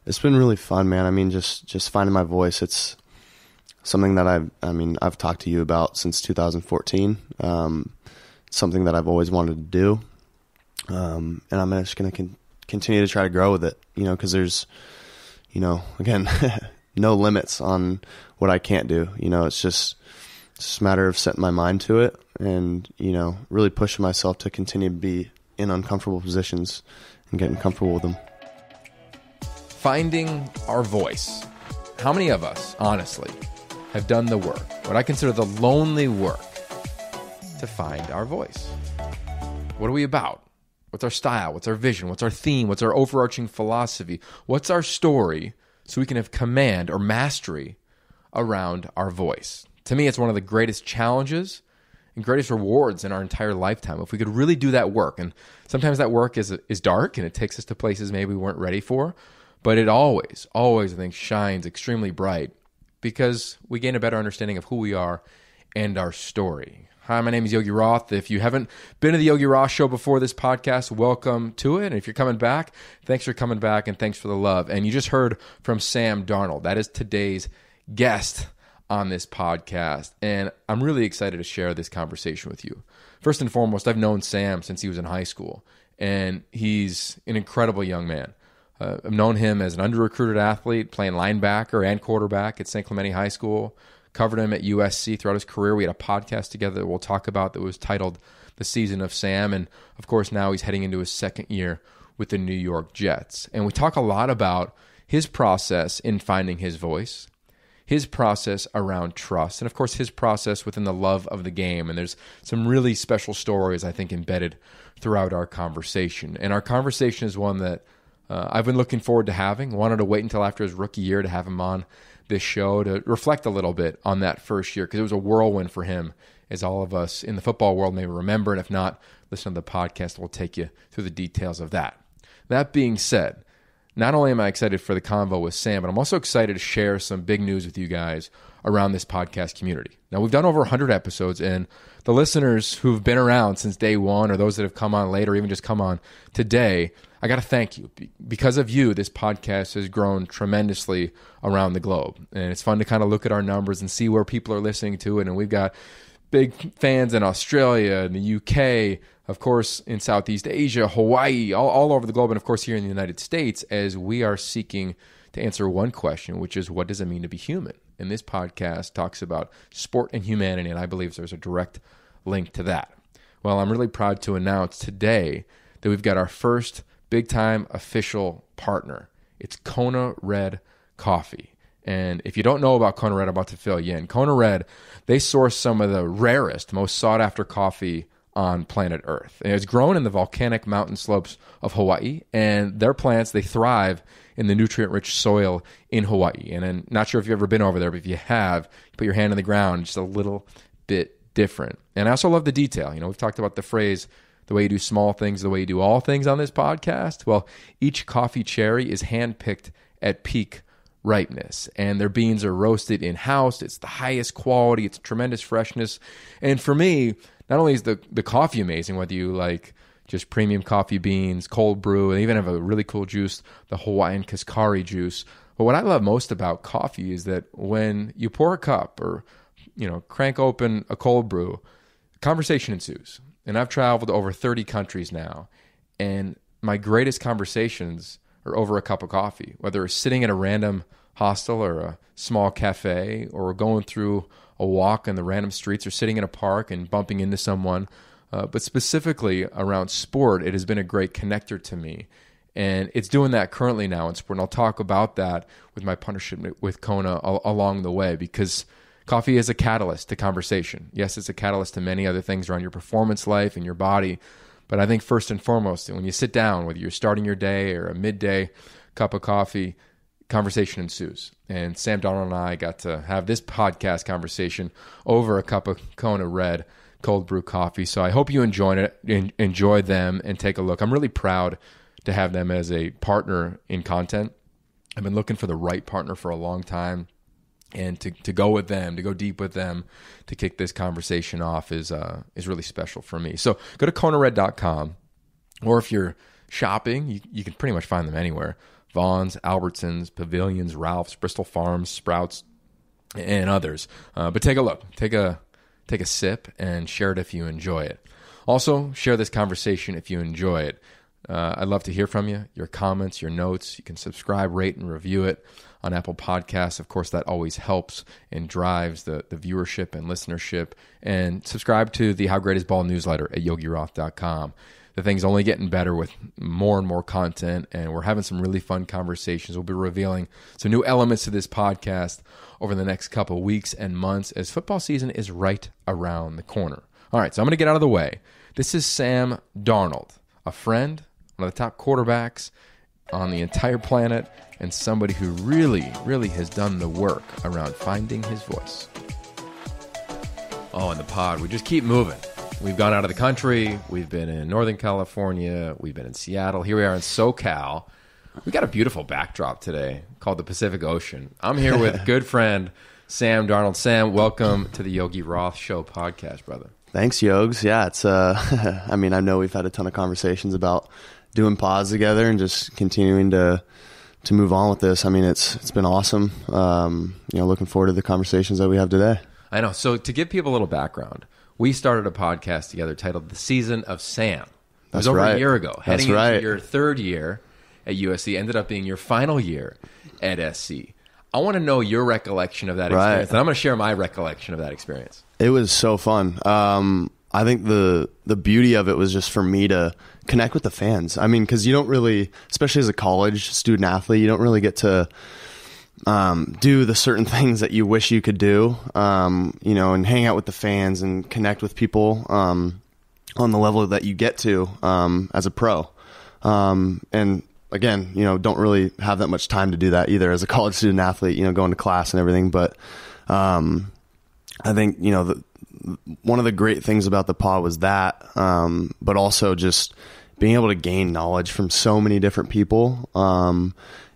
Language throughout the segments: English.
It's been really fun, man. I mean, just finding my voice. It's something that I've talked to you about since 2014. It's something that I've always wanted to do. And I'm just going to continue to try to grow with it, because there's, again, no limits on what I can't do. It's just a matter of setting my mind to it and, really pushing myself to continue to be in uncomfortable positions and getting comfortable with them. Finding our voice. How many of us, honestly, have done the work, what I consider the lonely work, to find our voice? What are we about? What's our style? What's our vision? What's our theme? What's our overarching philosophy? What's our story so we can have command or mastery around our voice? To me, it's one of the greatest challenges and greatest rewards in our entire lifetime. If we could really do that work, and sometimes that work is dark and it takes us to places maybe we weren't ready for, but it always, I think, shines extremely bright because we gain a better understanding of who we are and our story. Hi, my name is Yogi Roth. If you haven't been to the Yogi Roth Show before this podcast, welcome to it. And if you're coming back, thanks for coming back and thanks for the love. And you just heard from Sam Darnold. That is today's guest on this podcast. And I'm really excited to share this conversation with you. First and foremost, I've known Sam since he was in high school, and he's an incredible young man. I've known him as an under-recruited athlete, playing linebacker and quarterback at St. Clemente High School. Covered him at USC throughout his career. We had a podcast together that we'll talk about that was titled The Season of Sam. And, of course, now he's heading into his second year with the New York Jets. And we talk a lot about his process in finding his voice, his process around trust, and, of course, his process within the love of the game. And there's some really special stories, I think, embedded throughout our conversation. And our conversation is one that I've been looking forward to having. Wanted to wait until after his rookie year to have him on this show to reflect a little bit on that first year, because it was a whirlwind for him, as all of us in the football world may remember. And if not, listen to the podcast. We'll take you through the details of that. That being said, not only am I excited for the convo with Sam, but I'm also excited to share some big news with you guys around this podcast community. Now, we've done over 100 episodes, and the listeners who've been around since day one, or those that have come on later, or even just come on today, I got to thank you. Because of you, this podcast has grown tremendously around the globe. And it's fun to kind of look at our numbers and see where people are listening to it. And we've got big fans in Australia, in the UK, of course, in Southeast Asia, Hawaii, all over the globe, and of course here in the United States, as we are seeking to answer one question, which is, what does it mean to be human? And this podcast talks about sport and humanity, and I believe there's a direct link to that. Well, I'm really proud to announce today that we've got our first big-time official partner. It's Kona Red Coffee. And if you don't know about Kona Red, I'm about to fill you in. Kona Red, they source some of the rarest, most sought-after coffee on planet Earth. And it's grown in the volcanic mountain slopes of Hawaii, and their plants, they thrive in the nutrient-rich soil in Hawaii. And I'm not sure if you've ever been over there, but if you have, you put your hand in the ground, just a little bit different. And I also love the detail. We've talked about the phrase, the way you do small things, the way you do all things on this podcast. Well, each coffee cherry is handpicked at peak ripeness, and their beans are roasted in-house. It's the highest quality. It's tremendous freshness. And for me, not only is the coffee amazing, whether you like just premium coffee beans, cold brew, and even have a really cool juice, the Hawaiian Kaskari juice. But what I love most about coffee is that when you pour a cup or crank open a cold brew, conversation ensues. And I've traveled to over 30 countries now, and my greatest conversations are over a cup of coffee, whether it's sitting at a random hostel or a small cafe, or going through a walk in the random streets, or sitting in a park and bumping into someone. But specifically around sport, it has been a great connector to me. And it's doing that currently now in sport. And I'll talk about that with my partnership with Kona along the way, because coffee is a catalyst to conversation. Yes, it's a catalyst to many other things around your performance life and your body. But I think first and foremost, when you sit down, whether you're starting your day or a midday cup of coffee, conversation ensues. And Sam Darnold and I got to have this podcast conversation over a cup of Kona Red cold brew coffee. So I hope you enjoy them and take a look. I'm really proud to have them as a partner in content. I've been looking for the right partner for a long time. And to go with them, to go deep with them, to kick this conversation off is really special for me. So go to KonaRed.com, or if you're shopping, you can pretty much find them anywhere. Vaughn's, Albertsons, Pavilions, Ralph's, Bristol Farms, Sprouts, and others. But take a look. Take a sip and share it if you enjoy it. Also, share this conversation if you enjoy it. I'd love to hear from you, your comments, your notes. You can subscribe, rate, and review it on Apple Podcasts. Of course, that always helps and drives the viewership and listenership. And subscribe to the How Great Is Ball newsletter at yogiroth.com. The thing's only getting better with more and more content, and we're having some really fun conversations. We'll be revealing some new elements to this podcast over the next couple of weeks and months as football season is right around the corner. All right, so I'm going to get out of the way. This is Sam Darnold, a friend, one of the top quarterbacks on the entire planet, and somebody who really, really has done the work around finding his voice. Oh, and the pod, we just keep moving. We've gone out of the country. We've been in Northern California. We've been in Seattle. Here we are in SoCal. We got a beautiful backdrop today called the Pacific Ocean. I'm here with good friend Sam Darnold. Sam, welcome to the Yogi Roth Show podcast, brother. Thanks, Yogs. Yeah, it's I mean, I know we've had a ton of conversations about doing pods together and just continuing to move on with this. I mean, it's been awesome. Looking forward to the conversations that we have today. I know. So to give people a little background, we started a podcast together titled The Season of Sam. It was over a year ago. Heading into your third year at USC, ended up being your final year at SC. I want to know your recollection of that experience, and I'm going to share my recollection of that experience. It was so fun. I think the beauty of it was just for me to connect with the fans. I mean, because you don't really, especially as a college student athlete, you don't really get to do the certain things that you wish you could do, and hang out with the fans and connect with people on the level that you get to as a pro. And again, don't really have that much time to do that either as a college student athlete, going to class and everything. But I think, one of the great things about the pod was that, but also just being able to gain knowledge from so many different people.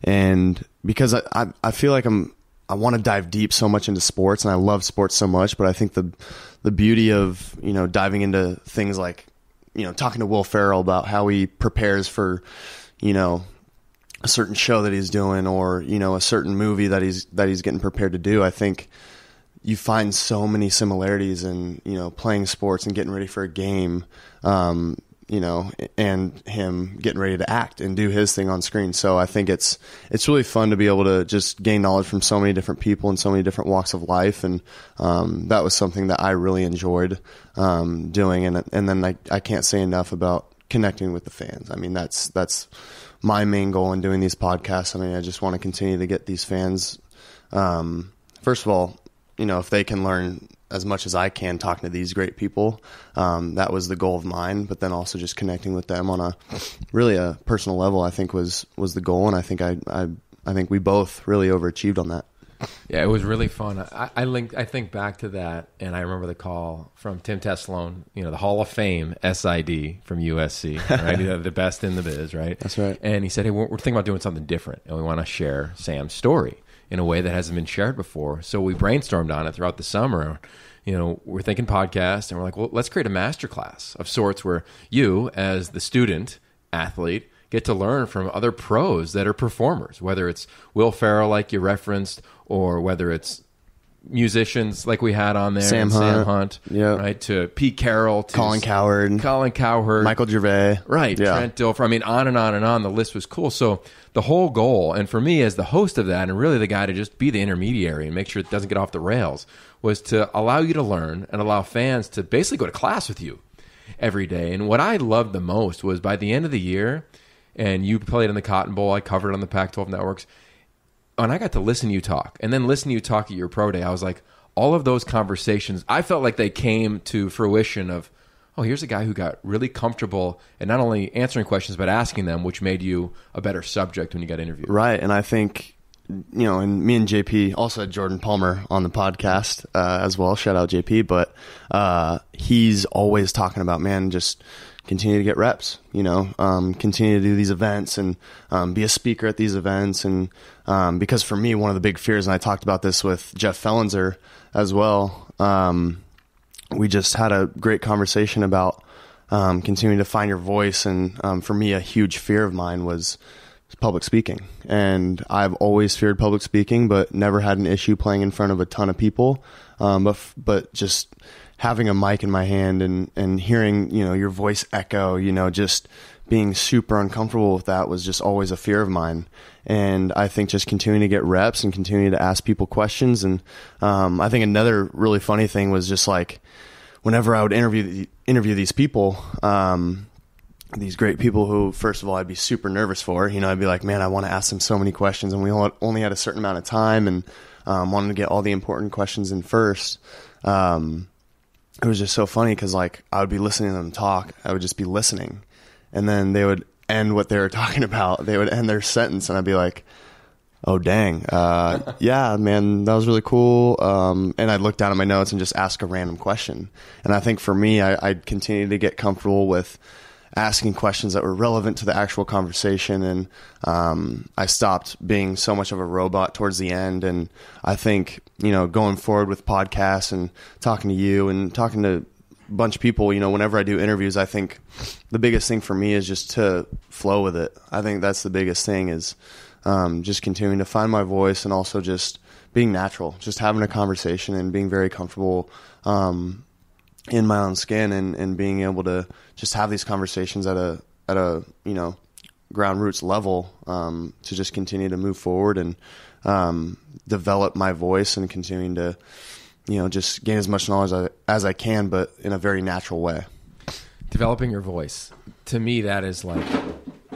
And because I feel like I want to dive deep so much into sports, and I love sports so much, but I think the beauty of, diving into things like, talking to Will Ferrell about how he prepares for, a certain show that he's doing, or, a certain movie that he's getting prepared to do. I think you find so many similarities in, playing sports and getting ready for a game, and him getting ready to act and do his thing on screen. So I think it's really fun to be able to just gain knowledge from so many different people and so many different walks of life. And that was something that I really enjoyed doing. And then I can't say enough about connecting with the fans. I mean, that's my main goal in doing these podcasts. I mean, I just want to continue to get these fans, first of all, if they can learn as much as I can talking to these great people, that was the goal of mine. But then also just connecting with them on a personal level, I think was the goal. And I think I think we both really overachieved on that. Yeah, it was really fun. I think back to that, and I remember the call from Tim Teslone, the Hall of Fame SID from USC, right? The best in the biz, right? That's right. And he said, hey, we're thinking about doing something different, and we want to share Sam's story in a way that hasn't been shared before. So we brainstormed on it throughout the summer. We're thinking podcast, and we're like, well, let's create a masterclass of sorts where you, as the student athlete, get to learn from other pros that are performers, whether it's Will Ferrell, like you referenced, or whether it's musicians like we had on there, Sam Hunt, right, to Pete Carroll, to Colin Cowherd, Michael Gervais, right, Trent Dilfer. I mean, on and on and on. The list was cool. So the whole goal, and for me as the host of that, and really the guy to just be the intermediary and make sure it doesn't get off the rails, was to allow you to learn and allow fans to basically go to class with you every day. And what I loved the most was by the end of the year, and you played in the Cotton Bowl, I covered it on the Pac-12 networks, and I got to listen to you talk, and then listen to you talk at your pro day. I was like, all of those conversations, I felt like they came to fruition of, oh, here's a guy who got really comfortable and not only answering questions, but asking them, which made you a better subject when you got interviewed. Right, and I think, and me and JP also had Jordan Palmer on the podcast as well. Shout out JP, but he's always talking about, man, just continue to get reps, continue to do these events and be a speaker at these events. And because for me, one of the big fears, and I talked about this with Jeff Fellenser as well, we just had a great conversation about continuing to find your voice. And for me, a huge fear of mine was public speaking. And I've always feared public speaking, but never had an issue playing in front of a ton of people. But just having a mic in my hand and hearing, your voice echo, just being super uncomfortable with that was just always a fear of mine. And I think just continuing to get reps and continuing to ask people questions. And I think another really funny thing was just like, whenever I would interview these people, these great people who, first of all, I'd be super nervous for, I'd be like, man, I want to ask them so many questions, and we only had a certain amount of time, and wanted to get all the important questions in first. It was just so funny because like I would be listening to them talk. I would just be listening, and then they would end what they were talking about. They would end their sentence, and I'd be like, oh, dang. Yeah, man, that was really cool. And I'd look down at my notes and just ask a random question. And I think for me, I'd continue to get comfortable with asking questions that were relevant to the actual conversation. And I stopped being so much of a robot towards the end. And I think, going forward with podcasts and talking to you and talking to a bunch of people, whenever I do interviews, I think the biggest thing for me is just to flow with it. I think that's the biggest thing is just continuing to find my voice, and also just being natural, just having a conversation and being very comfortable in my own skin, and being able to just have these conversations at a ground roots level, to just continue to move forward and develop my voice, and continuing to just gain as much knowledge as I can, but in a very natural way. Developing your voice, to me, that is like,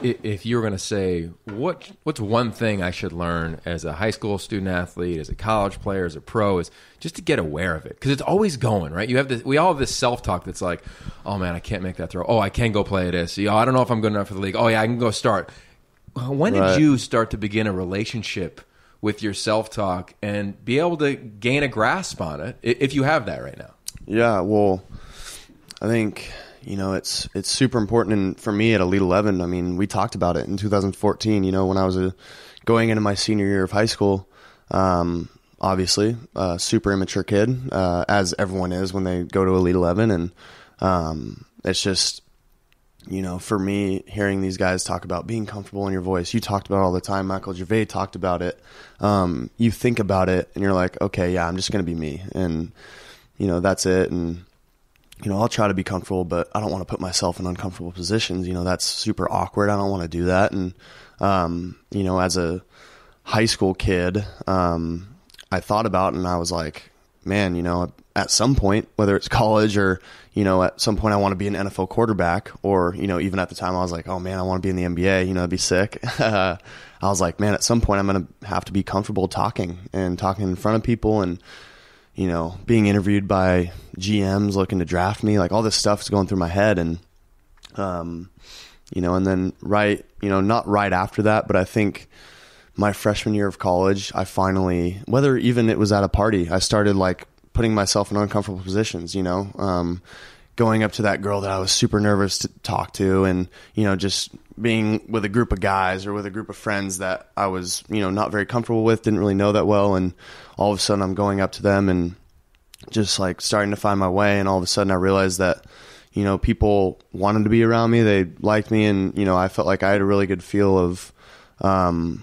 if you were going to say, what's one thing I should learn as a high school student athlete, as a college player, as a pro, is just to get aware of it. Because it's always going, right? We all have this self-talk that's like, oh, man, I can't make that throw. Oh, I can go play this. I don't know if I'm good enough for the league. Oh, yeah, I can go start. When did you start to begin a relationship with your self-talk and be able to gain a grasp on it, if you have that right now? Yeah, well, I think it's super important. And for me at Elite 11, I mean, we talked about it in 2014, when I was going into my senior year of high school. Obviously, super immature kid, as everyone is when they go to Elite 11. And it's just, for me, hearing these guys talk about being comfortable in your voice, you talked about it all the time. Michael Gervais talked about it. You think about it and you're like, okay, yeah, I'm just going to be me. And, that's it. And, I'll try to be comfortable, but I don't want to put myself in uncomfortable positions. That's super awkward. I don't want to do that. And, as a high school kid, I thought about it and I was like, man, at some point, whether it's college or, at some point I want to be an NFL quarterback, or, even at the time I was like, oh man, I want to be in the NBA, it'd be sick. I was like, man, at some point I'm going to have to be comfortable talking in front of people, and, being interviewed by GMs looking to draft me, like all this stuff is going through my head. And, and then not right after that, but I think my freshman year of college, I finally, whether even it was at a party, I started like putting myself in uncomfortable positions, going up to that girl that I was super nervous to talk to, and, just being with a group of guys or with a group of friends that I was, not very comfortable with, didn't really know that well. And all of a sudden I'm going up to them and just like starting to find my way. And all of a sudden I realized that, people wanted to be around me. They liked me. And, I felt like I had a really good feel of,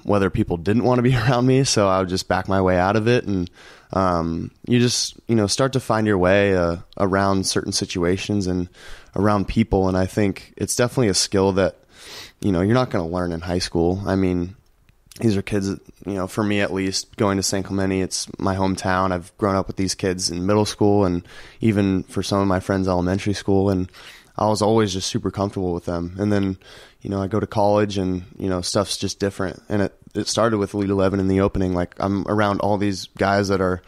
whether people didn't want to be around me. So I would just back my way out of it. And, you just, start to find your way, around certain situations and around people. And I think it's definitely a skill that, you're not going to learn in high school. I mean, these are kids that, for me at least, going to San Clemente, it's my hometown. I've grown up with these kids in middle school, and even for some of my friends, elementary school. And I was always just super comfortable with them. And then, I go to college and, stuff's just different. And it started with Elite 11 in the opening. Like, I'm around all these guys that are,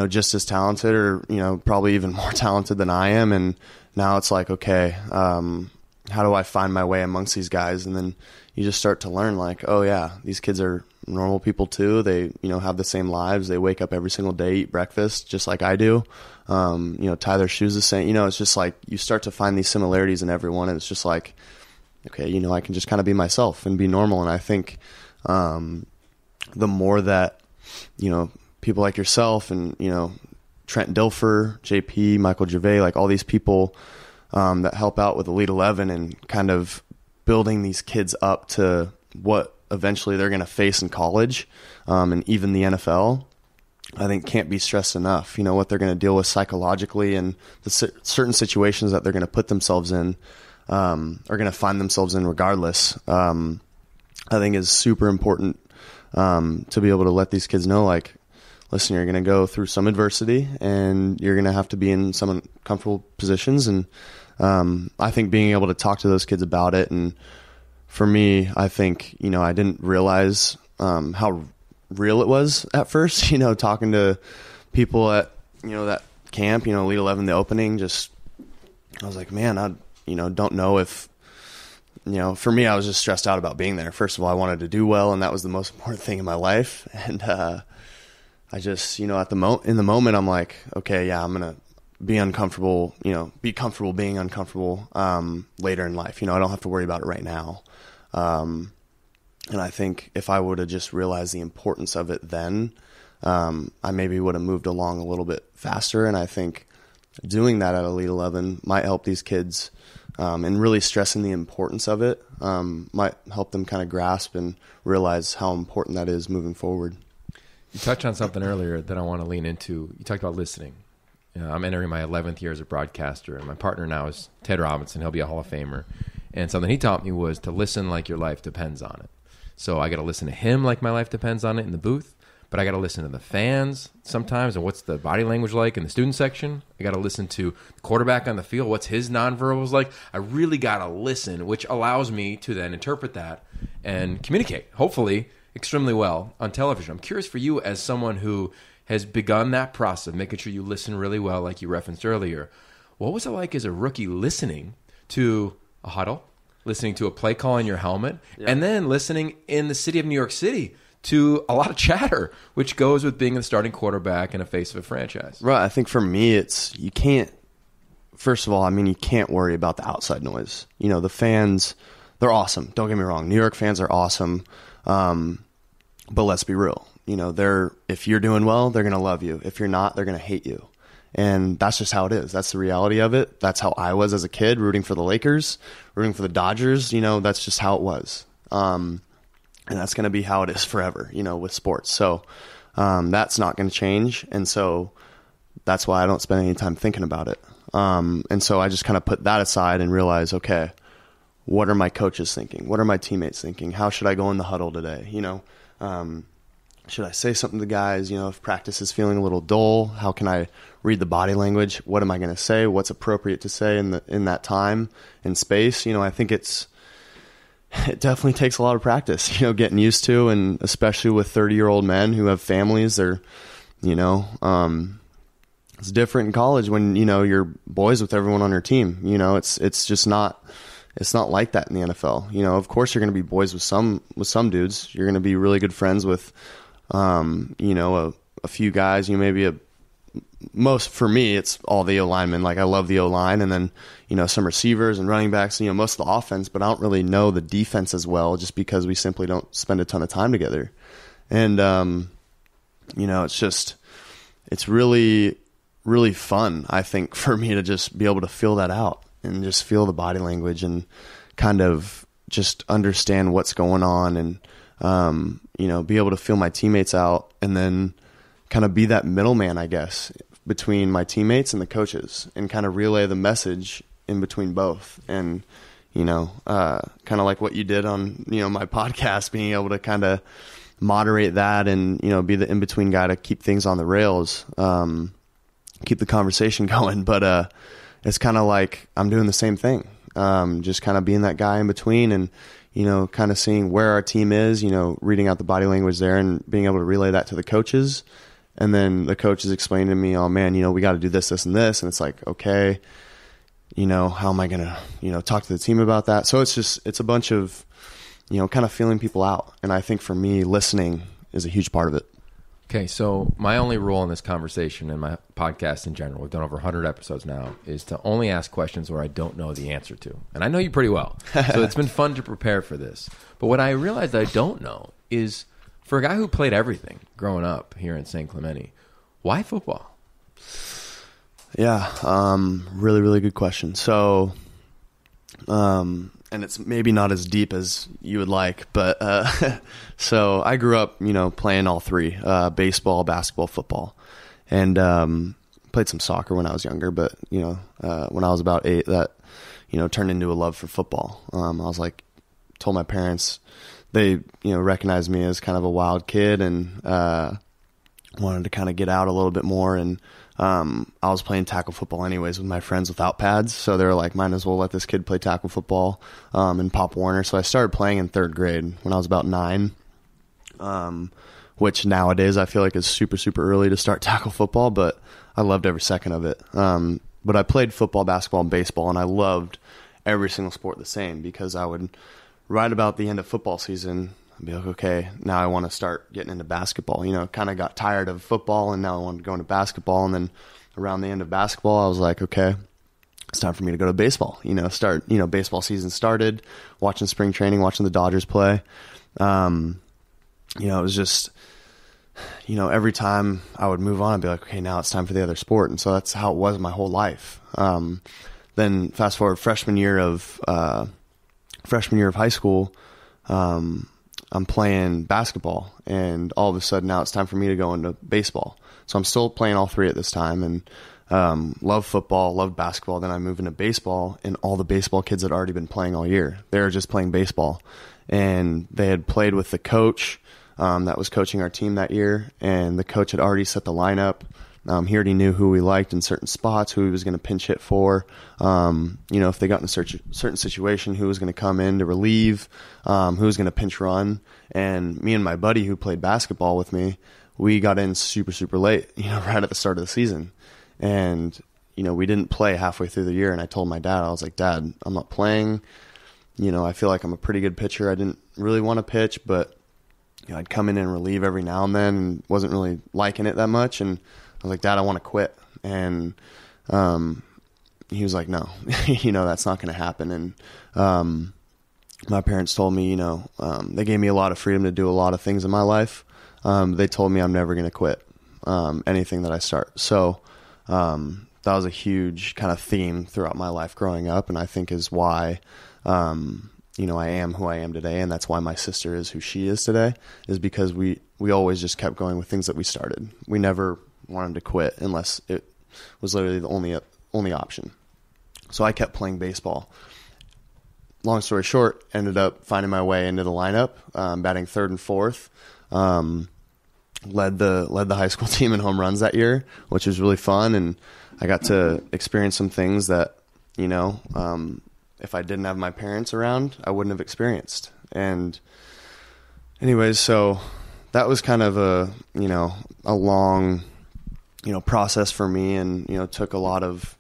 just as talented, or, probably even more talented than I am. And now it's like, okay, how do I find my way amongst these guys? And then you just start to learn, like, oh yeah, these kids are normal people too. They, have the same lives. They wake up every single day, eat breakfast just like I do. Tie their shoes the same. It's just like you start to find these similarities in everyone, and it's just like, okay, I can just kind of be myself and be normal. And I think the more that, people like yourself and, Trent Dilfer, JP, Michael Gervais, like all these people that help out with Elite 11 and kind of building these kids up to what eventually they're going to face in college, and even the NFL, I think can't be stressed enough. You know, what they're going to deal with psychologically and the certain situations that they're going to put themselves in, are going to find themselves in regardless. I think is super important, to be able to let these kids know, like, listen, you're going to go through some adversity and you're going to have to be in some uncomfortable positions. And I think being able to talk to those kids about it, and for me, I think, you know, I didn't realize how real it was at first, you know, talking to people at, you know, that camp, you know, Elite 11, the opening, just, I was like, man, I, you know, don't know if, you know, for me, I was just stressed out about being there. First of all, I wanted to do well, and that was the most important thing in my life. And I just, you know, in the moment, I'm like, okay, yeah, I'm going to be uncomfortable, you know, be comfortable being uncomfortable later in life. You know, I don't have to worry about it right now. And I think if I would have just realized the importance of it then, I maybe would have moved along a little bit faster. And I think doing that at Elite 11 might help these kids, and really stressing the importance of it might help them kind of grasp and realize how important that is moving forward. You touched on something earlier that I want to lean into. You talked about listening. You know, I'm entering my 11th year as a broadcaster, and my partner now is Ted Robinson. He'll be a Hall of Famer. And something he taught me was to listen like your life depends on it. So I got to listen to him like my life depends on it in the booth, but I got to listen to the fans sometimes, and what's the body language like in the student section. I got to listen to the quarterback on the field, what's his nonverbals like. I really got to listen, which allows me to then interpret that and communicate, hopefully, extremely well on television. I'm curious for you, as someone who has begun that process of making sure you listen really well, like you referenced earlier. What was it like as a rookie listening to a huddle, listening to a play call in your helmet, and then listening in the city of New York City to a lot of chatter, which goes with being the starting quarterback and a face of a franchise? Right. I think for me, it's, you can't, first of all, I mean, you can't worry about the outside noise. You know, the fans, they're awesome. Don't get me wrong. New York fans are awesome. But let's be real. You know, if you're doing well, they're going to love you. If you're not, they're going to hate you. And that's just how it is. That's the reality of it. That's how I was as a kid, rooting for the Lakers, rooting for the Dodgers. You know, that's just how it was. And that's going to be how it is forever, you know, with sports. So that's not going to change. And so that's why I don't spend any time thinking about it. And so I just kind of put that aside and realize, okay, what are my coaches thinking? What are my teammates thinking? How should I go in the huddle today? You know, should I say something to the guys? You know, if practice is feeling a little dull, how can I read the body language? What am I going to say? What's appropriate to say in that time and space? You know, I think it definitely takes a lot of practice, you know, getting used to, and especially with 30-year-old men who have families, they're, you know, it's different in college when, you know, you're boys with everyone on your team. You know, it's just not, it's not like that in the NFL. You know, of course you're going to be boys with some dudes. You're going to be really good friends with, you know, a few guys. You maybe for me, it's all the O-linemen. Like, I love the O-line, and then, you know, some receivers and running backs, you know, most of the offense, but I don't really know the defense as well, just because we simply don't spend a ton of time together. And, you know, it's really, really fun, I think, for me to just be able to feel that out and just feel the body language and kind of just understand what's going on, and, you know, be able to feel my teammates out, and then kind of be that middleman, I guess, between my teammates and the coaches, and kind of relay the message in between both. And, you know, kind of like what you did on, you know, my podcast, being able to kind of moderate that and, you know, be the in-between guy to keep things on the rails, keep the conversation going. But it's kind of like I'm doing the same thing, just kind of being that guy in between, and, you know, kind of seeing where our team is, you know, reading out the body language there and being able to relay that to the coaches. And then the coaches explain to me, oh man, you know, we got to do this, this, and this. And it's like, okay, you know, how am I going to, you know, talk to the team about that? So it's a bunch of, you know, kind of feeling people out. And I think for me, listening is a huge part of it. Okay, so my only rule in this conversation and my podcast in general, we've done over 100 episodes now, is to only ask questions where I don't know the answer to. And I know you pretty well, so it's been fun to prepare for this. But what I realized I don't know is, for a guy who played everything growing up here in San Clemente, why football? Yeah, really, really good question. So and it's maybe not as deep as you would like, but so I grew up, playing all three, baseball, basketball, football, and played some soccer when I was younger, but, when I was about 8, that, turned into a love for football. I was like, told my parents, they, recognized me as kind of a wild kid and wanted to kind of get out a little bit more. And I was playing tackle football anyways with my friends without pads. So they were like, might as well let this kid play tackle football in Pop Warner. So I started playing in 3rd grade when I was about 9, which nowadays I feel like is super, super early to start tackle football, but I loved every second of it. But I played football, basketball, and baseball, and I loved every single sport the same, because I would, right about the end of football season, I'd be like, okay, now I want to start getting into basketball. Kind of got tired of football, and now I wanted to go into basketball. And then around the end of basketball, I was like, okay, it's time for me to go to baseball. Baseball season started, watching spring training, watching the Dodgers play. It was just, every time I would move on, I'd be like, okay, now it's time for the other sport. And so that's how it was my whole life. Then fast forward freshman year of high school, I'm playing basketball, and all of a sudden now it's time for me to go into baseball. So I'm still playing all three at this time, and love football, love basketball. Then I move into baseball, and all the baseball kids had already been playing all year. They were just playing baseball, and they had played with the coach that was coaching our team that year, and the coach had already set the lineup. He already knew who we liked in certain spots, who he was going to pinch hit for. If they got in a certain situation, who was going to come in to relieve, who was going to pinch run. And me and my buddy who played basketball with me, we got in super, super late, right at the start of the season. And, we didn't play halfway through the year. And I told my dad, I was like, Dad, I'm not playing. I feel like I'm a pretty good pitcher. I didn't really want to pitch, but I'd come in and relieve every now and then, and wasn't really liking it that much. And I was like, Dad, I want to quit. And he was like, no, that's not going to happen. And my parents told me, they gave me a lot of freedom to do a lot of things in my life. They told me I'm never going to quit anything that I start. So that was a huge kind of theme throughout my life growing up, and I think is why I am who I am today, and that's why my sister is who she is today, is because we always just kept going with things that we started. We never wanted to quit unless it was literally the only option. So I kept playing baseball. Long story short, ended up finding my way into the lineup, batting 3rd and 4th. Led the high school team in home runs that year, which was really fun, and I got to experience some things that, if I didn't have my parents around, I wouldn't have experienced. And anyways, so that was kind of a long, process for me, and, took a lot of,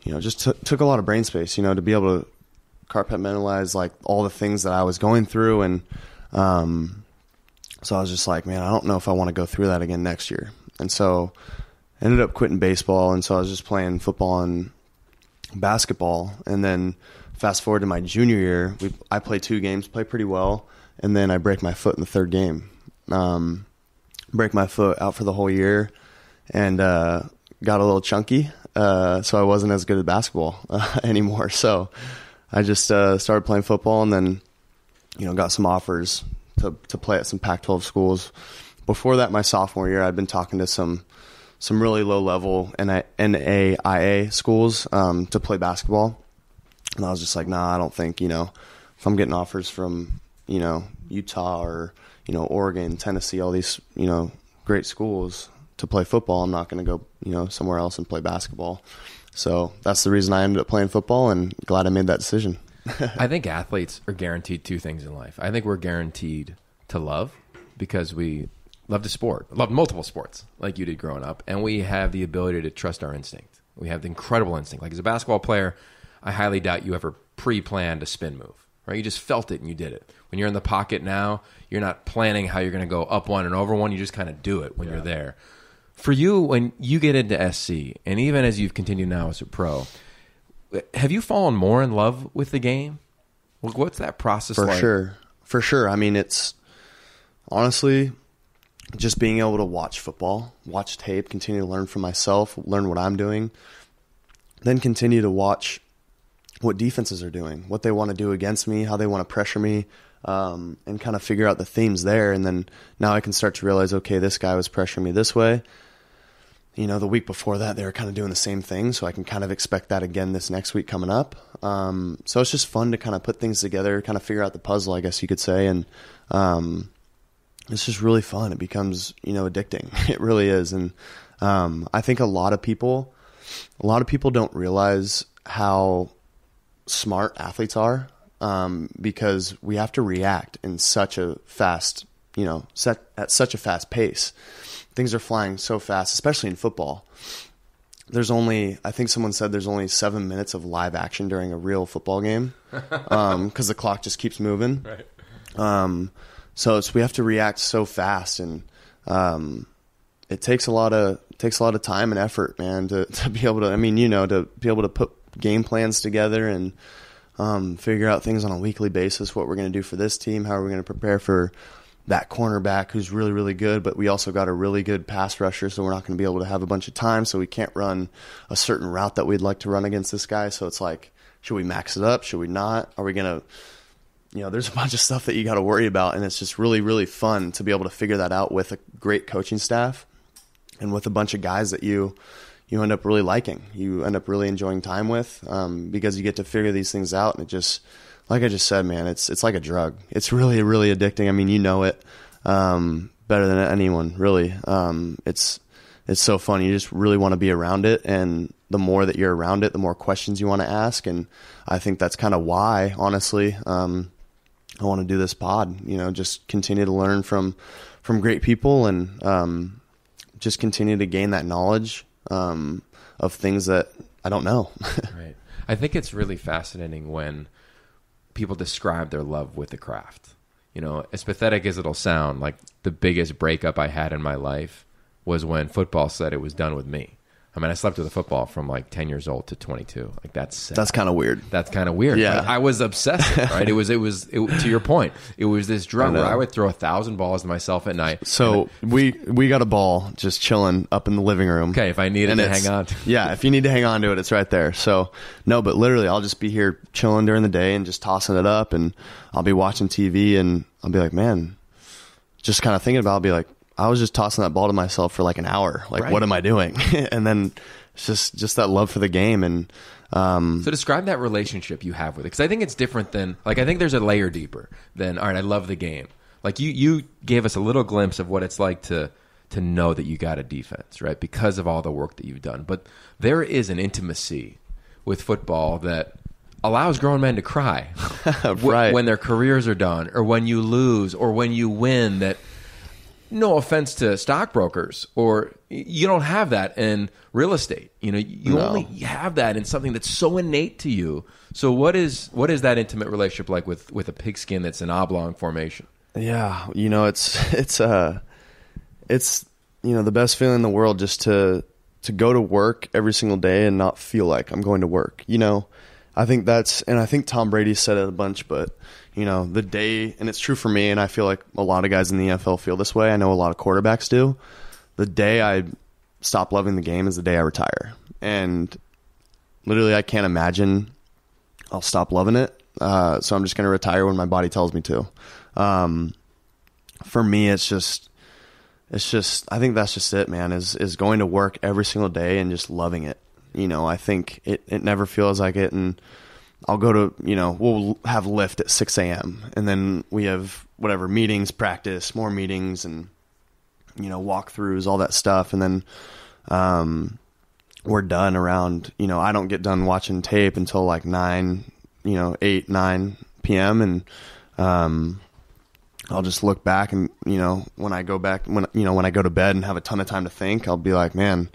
took a lot of brain space, to be able to compartmentalize like all the things that I was going through. And, so I was just like, man, I don't know if I want to go through that again next year. And so I ended up quitting baseball. And so I was just playing football and basketball. And then fast forward to my junior year, I play 2 games, play pretty well. And then I break my foot in the 3rd game, break my foot, out for the whole year, and got a little chunky. So I wasn't as good at basketball anymore. So I just started playing football, and then, got some offers to play at some Pac-12 schools. Before that, my sophomore year, I'd been talking to some really low-level NAIA schools to play basketball. And I was just like, nah, I don't think, if I'm getting offers from, Utah or, Oregon, Tennessee, all these, great schools to play football, I'm not going to go, somewhere else and play basketball. So that's the reason I ended up playing football, and glad I made that decision. I think athletes are guaranteed 2 things in life. I think we're guaranteed to love, because we love the sport, love multiple sports like you did growing up, and we have the ability to trust our instinct. We have the incredible instinct. Like as a basketball player, I highly doubt you ever pre-planned a spin move, right? You just felt it and you did it. When you're in the pocket now, you're not planning how you're going to go up one and over one. You just kind of do it when you're there. For you, when you get into SC, and even as you've continued now as a pro, have you fallen more in love with the game? What's that process like? For sure. I mean, it's honestly just being able to watch football, watch tape, continue to learn from myself, learn what I'm doing, then continue to watch, what defenses are doing, what they want to do against me, how they want to pressure me, and kind of figure out the themes there. And then now I can start to realize, okay, this guy was pressuring me this way. You know, the week before that, they were kind of doing the same thing, so I can kind of expect that again this next week coming up. So it's just fun to kind of put things together, kind of figure out the puzzle, I guess you could say. And it's just really fun. It becomes, you know, addicting. It really is. And I think a lot of people don't realize how smart athletes are, because we have to react in such a fast, you know, at such a fast pace. Things are flying so fast, especially in football. I think someone said there's only 7 minutes of live action during a real football game, because the clock just keeps moving. Right. So we have to react so fast, and it takes a lot of time and effort, man, to be able to, I mean, you know, to be able to put game plans together and figure out things on a weekly basis, what we're going to do for this team, how are we going to prepare for that cornerback who's really, really good, but we also got a really good pass rusher, so we're not going to be able to have a bunch of time, so we can't run a certain route that we'd like to run against this guy. So it's like, should we max it up? Should we not? Are we going to, you know, there's a bunch of stuff that you got to worry about, and it's just really, really fun to be able to figure that out with a great coaching staff and with a bunch of guys that you end up really liking, you end up really enjoying time with, because you get to figure these things out. And it just, like I just said, man, it's like a drug. It's really, really addicting. I mean, you know it better than anyone, really. It's so fun. You just really want to be around it, and the more that you're around it, the more questions you want to ask. And I think that's kind of why, honestly, I want to do this pod. You know, just continue to learn from great people, and just continue to gain that knowledge of things that I don't know. Right. I think it's really fascinating when people describe their love with the craft. You know, as pathetic as it'll sound, like the biggest breakup I had in my life was when football said it was done with me. I mean, I slept with a football from like 10 years old to 22. Like that's sad. That's kind of weird. That's kind of weird. Yeah. But I was obsessive, right? It was to your point. It was this drug where I would throw 1,000 balls to myself at night. So we got a ball just chilling up in the living room. Okay, if I needed to hang on to it. Yeah, if you need to hang on to it, it's right there. So no, but literally I'll just be here chilling during the day and just tossing it up, and I'll be watching TV, and I'll be like, man, just kind of thinking about it, I'll be like, I was just tossing that ball to myself for like an hour. Like, what am I doing? And then it's just that love for the game. And so describe that relationship you have with it, because I think it's different than, like, I think there's a layer deeper than, all right, I love the game. Like you gave us a little glimpse of what it's like to know that you got a defense, right? Because of all the work that you've done. But there is an intimacy with football that allows grown men to cry right. when their careers are done, or when you lose, or when you win. That, no offense to stockbrokers, or you don't have that in real estate. You know, you only have that in something that's so innate to you. So what is that intimate relationship like with a pigskin that's an oblong formation? Yeah, you know, it's you know, the best feeling in the world just to go to work every single day and not feel like I'm going to work. You know, I think I think Tom Brady said it a bunch, but you know, the day, and it's true for me, and I feel like a lot of guys in the NFL feel this way. I know a lot of quarterbacks do. The day I stop loving the game is the day I retire. And literally I can't imagine I'll stop loving it. So I'm just going to retire when my body tells me to. For me, it's just, I think that's just it, man, is going to work every single day and just loving it. You know, I think it never feels like it. And I'll go to, you know, we'll have lift at 6 a.m. and then we have whatever meetings, practice, more meetings, and, you know, walkthroughs, all that stuff. And then we're done around, you know, I don't get done watching tape until like 9 p.m. And I'll just look back, and, you know, when I go to bed and have a ton of time to think, I'll be like, man,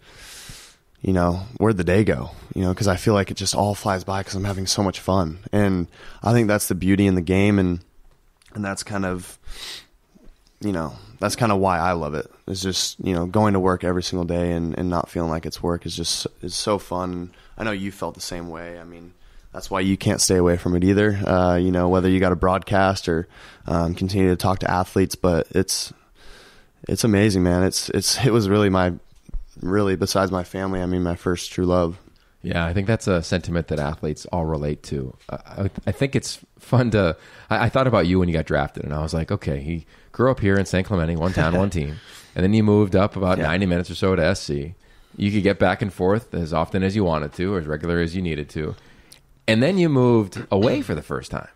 you know, where'd the day go? You know, because I feel like it just all flies by because I'm having so much fun. And I think that's the beauty in the game, and that's kind of, you know, that's kind of why I love it. It's just, you know, going to work every single day and not feeling like it's work is so fun. I know you felt the same way. I mean, that's why you can't stay away from it either. You know, whether you got a broadcast or continue to talk to athletes, but it's amazing, man. It was really besides my family, I mean, my first true love. Yeah, I think that's a sentiment that athletes all relate to. I think it's fun to... I thought about you when you got drafted, and I was like, okay, he grew up here in San Clemente, one town, one team, and then you moved up about 90 minutes or so to SC. You could get back and forth as often as you wanted to, or as regular as you needed to. And then you moved away for the first time.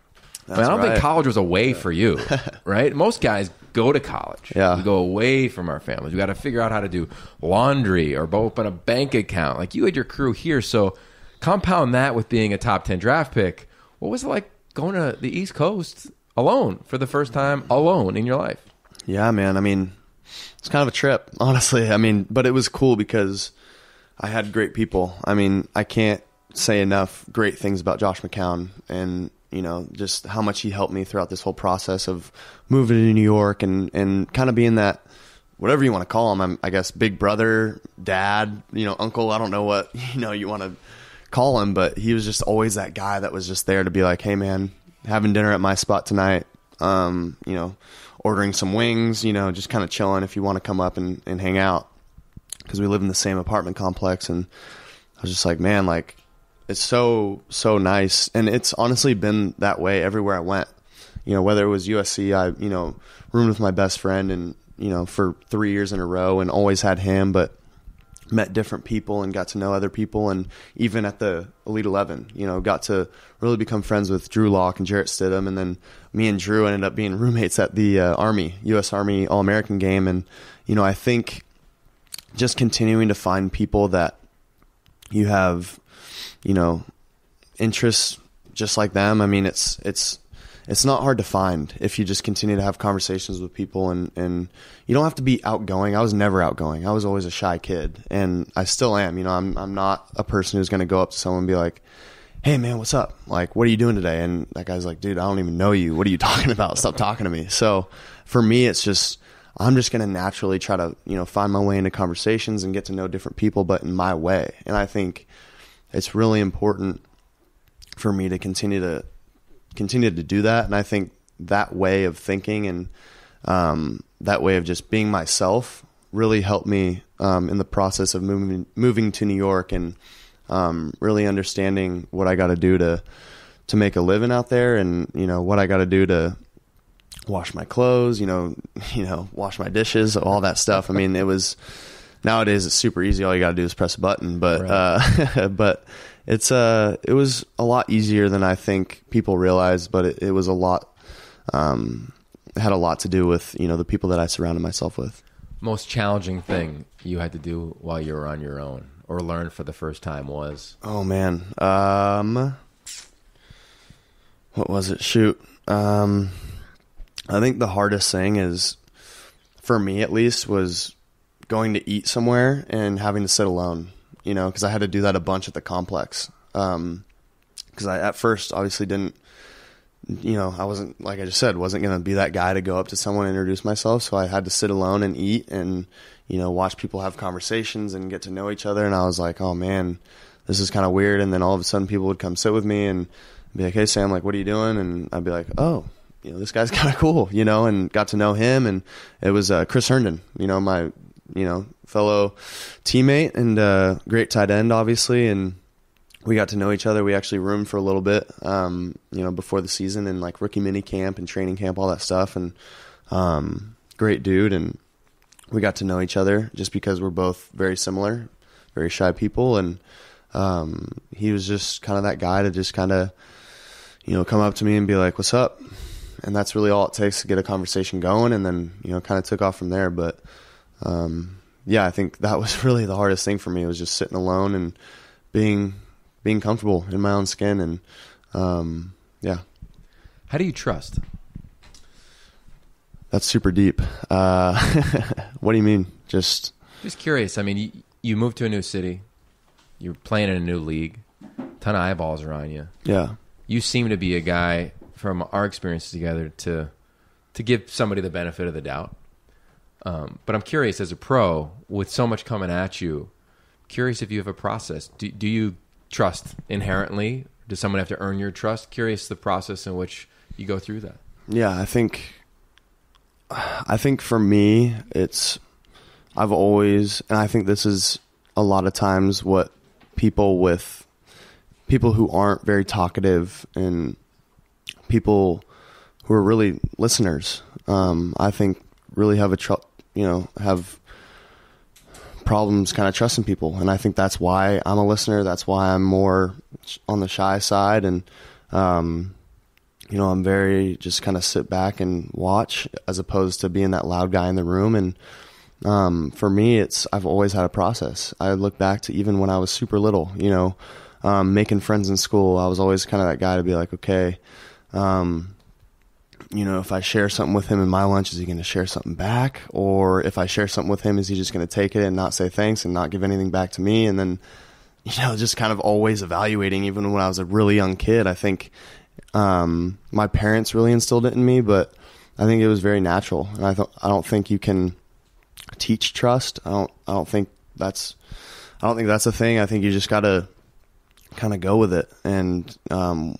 I don't think college was away for you, right? Most guys go to college. Yeah. We go away from our families. We got to figure out how to do laundry or open a bank account. Like you had your crew here. So compound that with being a top 10 draft pick. What was it like going to the East Coast alone for the first time, alone in your life? Yeah, man. I mean, it's kind of a trip, honestly. I mean, but it was cool because I had great people. I mean, I can't say enough great things about Josh McCown and, you know, just how much he helped me throughout this whole process of moving to New York and kind of being that, whatever you want to call him, I guess, big brother, dad, you know, uncle, I don't know what, you know, you want to call him, but he was just always that guy that was just there to be like, hey man, having dinner at my spot tonight, you know, ordering some wings, you know, just kind of chilling if you want to come up and hang out, because we live in the same apartment complex. And I was just like, man, like, it's so nice. And it's honestly been that way everywhere I went. You know, whether it was USC, I, you know, roomed with my best friend and, you know, for 3 years in a row and always had him, but met different people and got to know other people. And even at the Elite 11, you know, got to really become friends with Drew Lock and Jarrett Stidham. And then me and Drew ended up being roommates at the U.S. Army All-American game. And, you know, I think just continuing to find people that you have, you know, interests just like them. I mean, it's not hard to find if you just continue to have conversations with people, and you don't have to be outgoing. I was never outgoing. I was always a shy kid, and I still am. You know, I'm not a person who's going to go up to someone and be like, hey man, what's up? Like, what are you doing today? And that guy's like, dude, I don't even know you. What are you talking about? Stop talking to me. So for me, it's just, I'm just going to naturally try to, you know, find my way into conversations and get to know different people, but in my way. And I think it's really important for me to continue to do that. And I think that way of thinking and that way of just being myself really helped me in the process of moving to New York and really understanding what I got to do to make a living out there, and, you know, what I got to do to wash my clothes, you know, wash my dishes, all that stuff. I mean, nowadays it's super easy. All you got to do is press a button, but, right. But it was a lot easier than I think people realize, but it was a lot, it had a lot to do with, you know, the people that I surrounded myself with. Most challenging thing you had to do while you were on your own or learn for the first time was? Oh man. What was it? Shoot. I think the hardest thing is, for me at least, was going to eat somewhere and having to sit alone, you know, because I had to do that a bunch at the complex. Because I at first obviously didn't, you know, I wasn't, like I just said, wasn't going to be that guy to go up to someone and introduce myself. So I had to sit alone and eat and, you know, watch people have conversations and get to know each other. And I was like, oh man, this is kind of weird. And then all of a sudden people would come sit with me and be like, hey Sam, like, what are you doing? And I'd be like, oh, you know, this guy's kind of cool, you know, and got to know him. And it was Chris Herndon, you know, my, you know, fellow teammate and great tight end, obviously. And we got to know each other. We actually roomed for a little bit, you know, before the season and like rookie mini camp and training camp, all that stuff. And great dude. And we got to know each other just because we're both very similar, very shy people. And he was just kind of that guy to just kind of, you know, come up to me and be like, what's up? And that's really all it takes to get a conversation going. And then, you know, kind of took off from there. But yeah, I think that was really the hardest thing for me, was just sitting alone and being comfortable in my own skin. And yeah. How do you trust? That's super deep. What do you mean? Just curious. I mean, you moved to a new city. You're playing in a new league. A ton of eyeballs are on you. Yeah. You seem to be a guy, from our experiences together, to give somebody the benefit of the doubt. But I'm curious, as a pro, with so much coming at you, curious if you have a process. Do you trust inherently? Does someone have to earn your trust? Curious the process in which you go through that. Yeah, I think for me, I've always, and I think this is a lot of times what people who aren't very talkative and people who are really listeners. I think really have have problems kind of trusting people, and I think that's why I'm a listener. That's why I'm more on the shy side, and I'm very just kind of sit back and watch as opposed to being that loud guy in the room. And for me, I've always had a process. I look back to even when I was super little, making friends in school. I was always kind of that guy to be like, okay, if I share something with him in my lunch, is he going to share something back? Or if I share something with him, is he just going to take it and not say thanks and not give anything back to me? And then, just kind of always evaluating, even when I was a really young kid. I think my parents really instilled it in me, but I think it was very natural. And I don't think you can teach trust. I don't think that's a thing. I think you just got to kind of go with it, and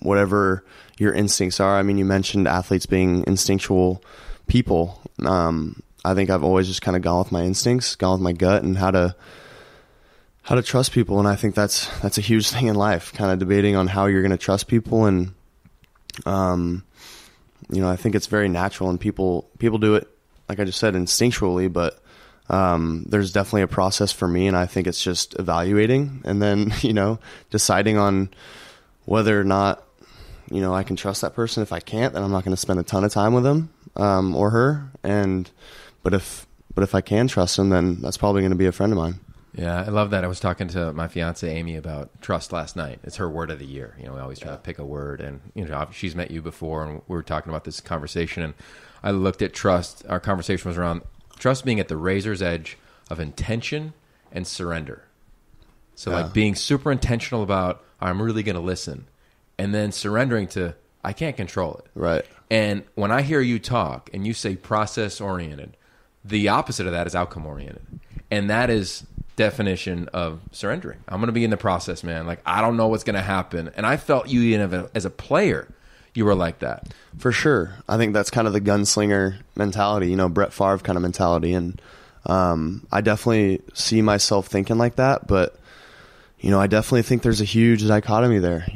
whatever your instincts are. I mean, you mentioned athletes being instinctual people. I think I've always just kind of gone with my instincts, gone with my gut, and how to trust people. And I think that's a huge thing in life, kind of debating on how you're going to trust people. And I think it's very natural, and people do it, like I just said, instinctually, but there's definitely a process for me, and I think it's just evaluating and then, deciding on whether or not, I can trust that person. If I can't, then I'm not going to spend a ton of time with them, or her. But if I can trust them, then that's probably going to be a friend of mine. Yeah, I love that. I was talking to my fiance Amy about trust last night. It's her word of the year. We always try to pick a word, and she's met you before, and we were talking about this conversation, and I looked at trust. Our conversation was around trust being at the razor's edge of intention and surrender. So like being super intentional about, I'm really going to listen, and then surrendering to, I can't control it. Right. And when I hear you talk and you say process oriented, the opposite of that is outcome oriented. And that is definition of surrendering. I'm going to be in the process, man. Like, I don't know what's going to happen. And I felt you as a player, you were like that. For sure. I think that's kind of the gunslinger mentality, Brett Favre kind of mentality. And I definitely see myself thinking like that, but I definitely think there's a huge dichotomy there,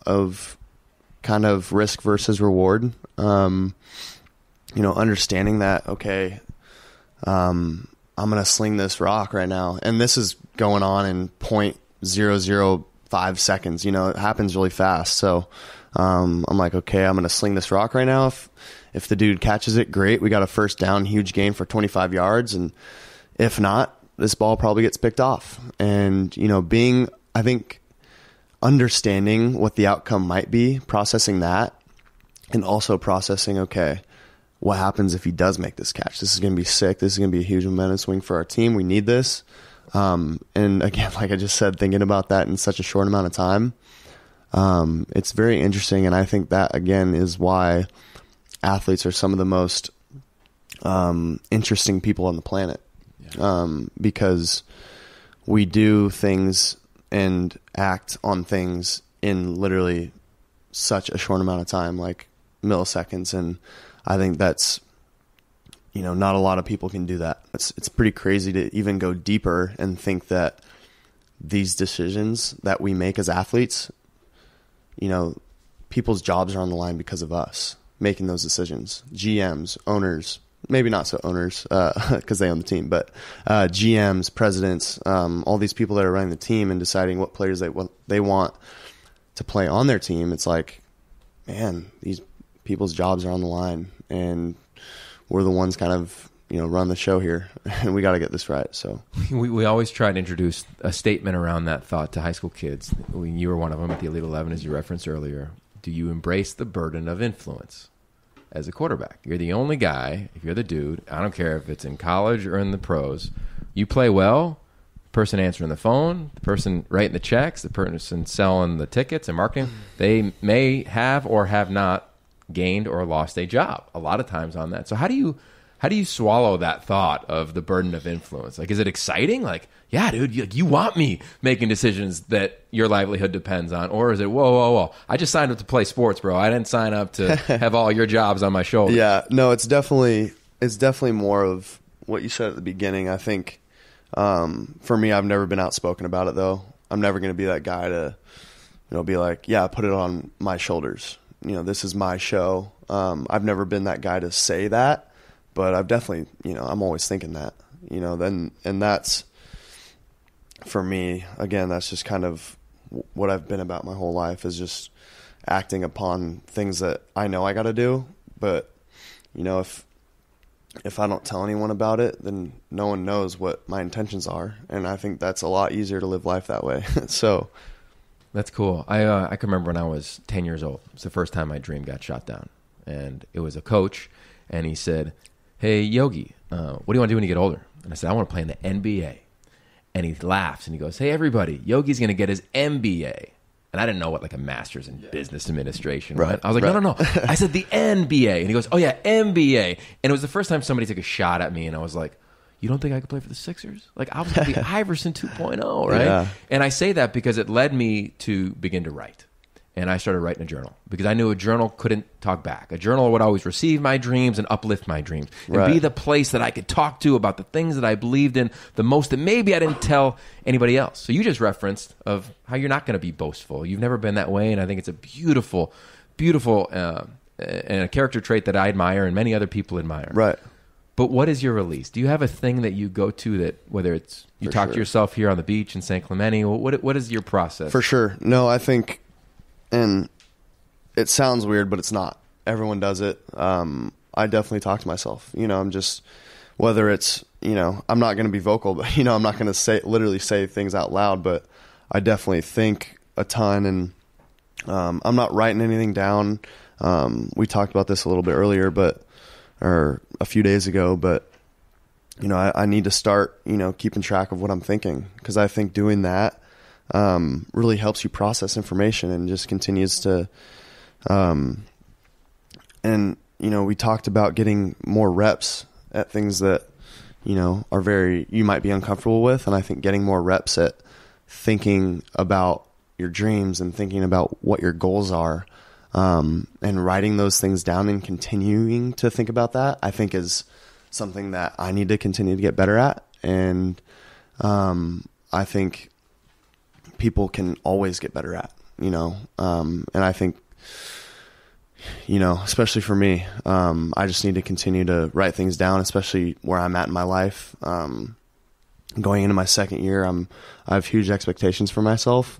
of kind of risk versus reward. Understanding that, okay, I'm going to sling this rock right now, and this is going on in 0.005 seconds. It happens really fast. So I'm like, okay, I'm going to sling this rock right now. If the dude catches it, great. We got a first down, huge gain for 25 yards. And if not, this ball probably gets picked off. And, I think understanding what the outcome might be, processing that, and also processing, okay, what happens if he does make this catch? This is going to be sick. This is going to be a huge momentum swing for our team. We need this. And again, like I just said, thinking about that in such a short amount of time, it's very interesting. And I think that, again, is why athletes are some of the most interesting people on the planet. Because we do things and act on things in literally such a short amount of time, like milliseconds. And I think that's, not a lot of people can do that. It's pretty crazy to even go deeper and think that these decisions that we make as athletes, people's jobs are on the line because of us making those decisions. GMs, owners, maybe not so owners because they own the team, but GMs, presidents, all these people that are running the team and deciding what players they want to play on their team. It's like, man, these people's jobs are on the line, and we're the ones kind of run the show here, and we got to get this right. So we always try to introduce a statement around that thought to high school kids. You were one of them at the Elite 11, as you referenced earlier. Do you embrace the burden of influence as a quarterback? You're the only guy. If you're the dude, I don't care if it's in college or in the pros, you play well. The person answering the phone, the person writing the checks, the person selling the tickets and marketing, they may have or have not gained or lost a job a lot of times on that. So how do you swallow that thought of the burden of influence? Like, is it exciting? Like, yeah, dude, you want me making decisions that your livelihood depends on? Or is it, whoa, I just signed up to play sports, bro. I didn't sign up to have all your jobs on my shoulders. Yeah, no, it's definitely more of what you said at the beginning. I think for me, I've never been outspoken about it, though. I'm never going to be that guy to, be like, yeah, put it on my shoulders. This is my show. I've never been that guy to say that, but I've definitely, I'm always thinking that, and that's, for me, again, that's just kind of what I've been about my whole life, is just acting upon things that I know I got to do. But, if I don't tell anyone about it, then no one knows what my intentions are. And I think that's a lot easier to live life that way. So that's cool. I can remember when I was 10 years old. It's the first time my dream got shot down. And it was a coach, and he said, hey, Yogi, what do you want to do when you get older? And I said, I want to play in the NBA. And he laughs, and he goes, hey, everybody, Yogi's going to get his MBA. And I didn't know what like a master's in business administration was. Right. I was like, no. I said the NBA. And he goes, oh, yeah, MBA. And it was the first time somebody took a shot at me, and I was like, you don't think I could play for the Sixers? Like, I was going to be Iverson 2.0, right? Yeah. And I say that because it led me to begin to write. And I started writing a journal because I knew a journal couldn't talk back. A journal would always receive my dreams and uplift my dreams and be the place that I could talk to about the things that I believed in the most that maybe I didn't tell anybody else. So you just referenced of how you're not going to be boastful. You've never been that way, and I think it's a beautiful, beautiful and a character trait that I admire and many other people admire. Right. But what is your release? Do you have a thing that you go to that, whether it's you talk to yourself here on the beach in San Clemente, what is your process? For sure. No, I think... And it sounds weird, but it's not. Everyone does it. I definitely talk to myself. I'm just, whether it's, I'm not going to be vocal, but, I'm not going to literally say things out loud, but I definitely think a ton, and I'm not writing anything down. We talked about this a little bit earlier, or a few days ago, but, I need to start, keeping track of what I'm thinking, because I think doing that really helps you process information and just continues to, and, we talked about getting more reps at things that, you might be uncomfortable with. And I think getting more reps at thinking about your dreams and thinking about what your goals are, and writing those things down and continuing to think about that, I think is something that I need to continue to get better at. And, I think people can always get better at, and I think, especially for me, I just need to continue to write things down, especially where I'm at in my life. Going into my second year, I have huge expectations for myself.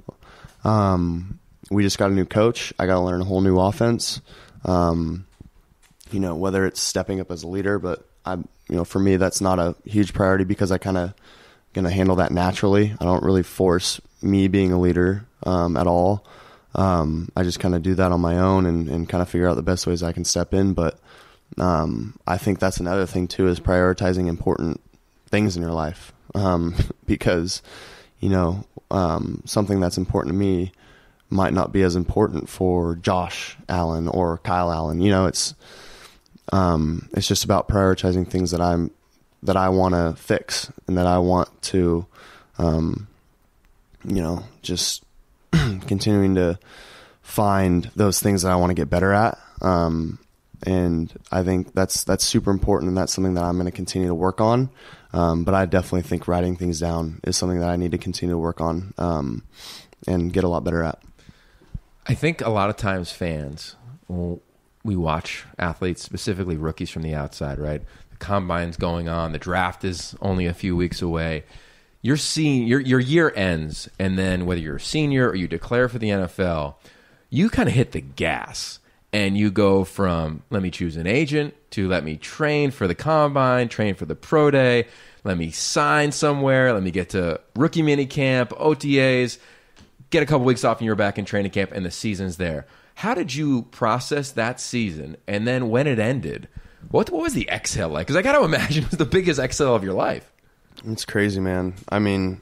We just got a new coach. I got to learn a whole new offense. Whether it's stepping up as a leader, but for me, that's not a huge priority because I kind of going to handle that naturally. I don't really force me being a leader at all. I just kind of do that on my own and kind of figure out the best ways I can step in. But I think that's another thing too, is prioritizing important things in your life, because something that's important to me might not be as important for Josh Allen or Kyle Allen. It's just about prioritizing things that I want to fix and that I want to, just continuing to find those things that I want to get better at. And I think that's super important, and that's something that I'm going to continue to work on. But I definitely think writing things down is something that I need to continue to work on, and get a lot better at. I think a lot of times fans, we watch athletes, specifically rookies from the outside, right? The combine's going on. The draft is only a few weeks away. You're seeing your year ends, and then whether you're a senior or you declare for the NFL, you kind of hit the gas, and you go from let me choose an agent to let me train for the combine, train for the pro day, let me sign somewhere, let me get to rookie mini camp, OTAs, get a couple weeks off and you're back in training camp and the season's there. How did you process that season? And then when it ended, what was the exhale like? Because I got to imagine it was the biggest exhale of your life. It's crazy, man. I mean,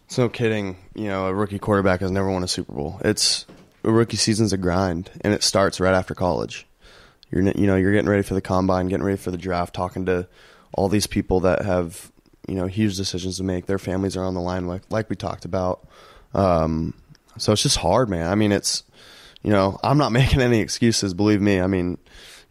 it's no kidding. A rookie quarterback has never won a Super Bowl. A rookie season's a grind, and it starts right after college. You're getting ready for the combine, getting ready for the draft, talking to all these people that have, huge decisions to make. Their families are on the line, like we talked about. So it's just hard, man. I mean, I'm not making any excuses, believe me. I mean,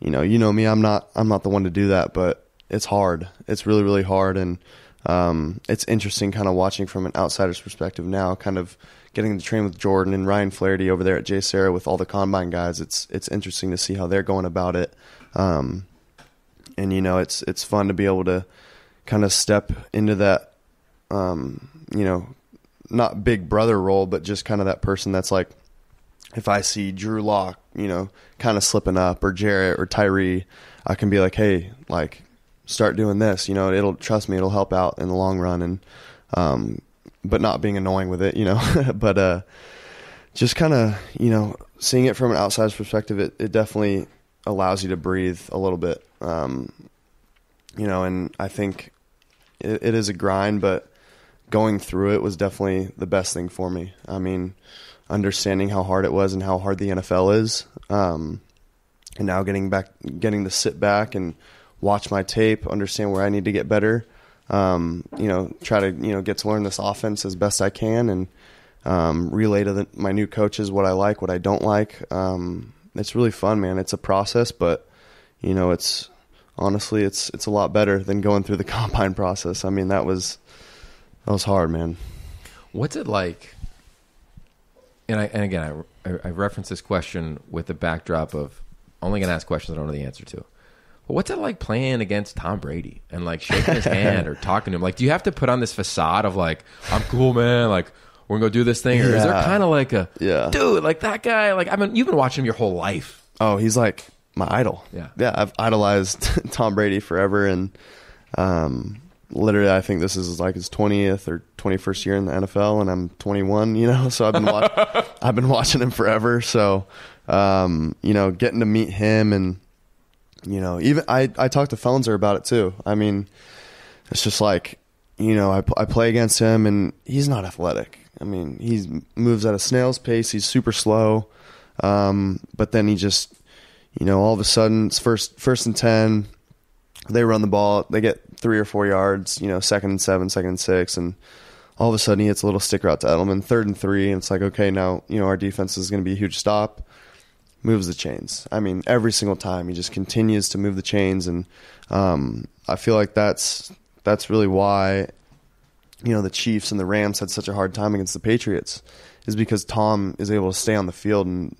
me, I'm not the one to do that, but it's hard. It's really, really hard. And, it's interesting kind of watching from an outsider's perspective now, kind of getting to train with Jordan and Ryan Flaherty over there at JSerra with all the combine guys. It's interesting to see how they're going about it. And, you know, it's fun to be able to kind of step into that, you know, not big brother role, but just kind of that person that's like, if I see Drew Lock, you know, kind of slipping up, or Jarrett or Tyree, I can be like, hey, like, start doing this, you know, trust me, it'll help out in the long run. And, but not being annoying with it, you know, but, just kind of, you know, seeing it from an outsider's perspective, it definitely allows you to breathe a little bit. You know, and I think it is a grind, but going through it was definitely the best thing for me. I mean, understanding how hard it was and how hard the NFL is, and now getting to sit back and watch my tape, understand where I need to get better, you know, try to, you know, get to learn this offense as best I can, and relay to my new coaches what I like, what I don't like. It's really fun, man. It's a process, but, you know, it's honestly a lot better than going through the combine process. I mean, that was hard, man. What's it like? And again, I reference this question with the backdrop of only going to ask questions I don't know the answer to. But what's it like playing against Tom Brady and like shaking his hand or talking to him? Like, do you have to put on this facade of like, I'm cool, man, like we're gonna go do this thing, or is there kind of like a dude, like that guy? Like, I mean, you've been watching him your whole life. Oh, he's like my idol. Yeah, I've idolized Tom Brady forever, and literally, I think this is like his 20th or 21st year in the NFL, and I'm 21, you know, so I've been watching him forever. So, you know, getting to meet him, and, you know, even I talked to Felnzer about it too. I mean, it's just like, you know, I play against him, and he's not athletic. I mean, he moves at a snail's pace. He's super slow. But then he just, you know, all of a sudden it's first and 10, they run the ball, they get 3 or 4 yards, you know, 2nd and 7, 2nd and 6, and all of a sudden he hits a little sticker out to Edelman, 3rd and 3, and it's like, okay, now, you know, our defense is going to be a huge stop. Moves the chains. I mean, every single time he just continues to move the chains, and I feel like that's really why, you know, the Chiefs and the Rams had such a hard time against the Patriots, is because Tom is able to stay on the field, and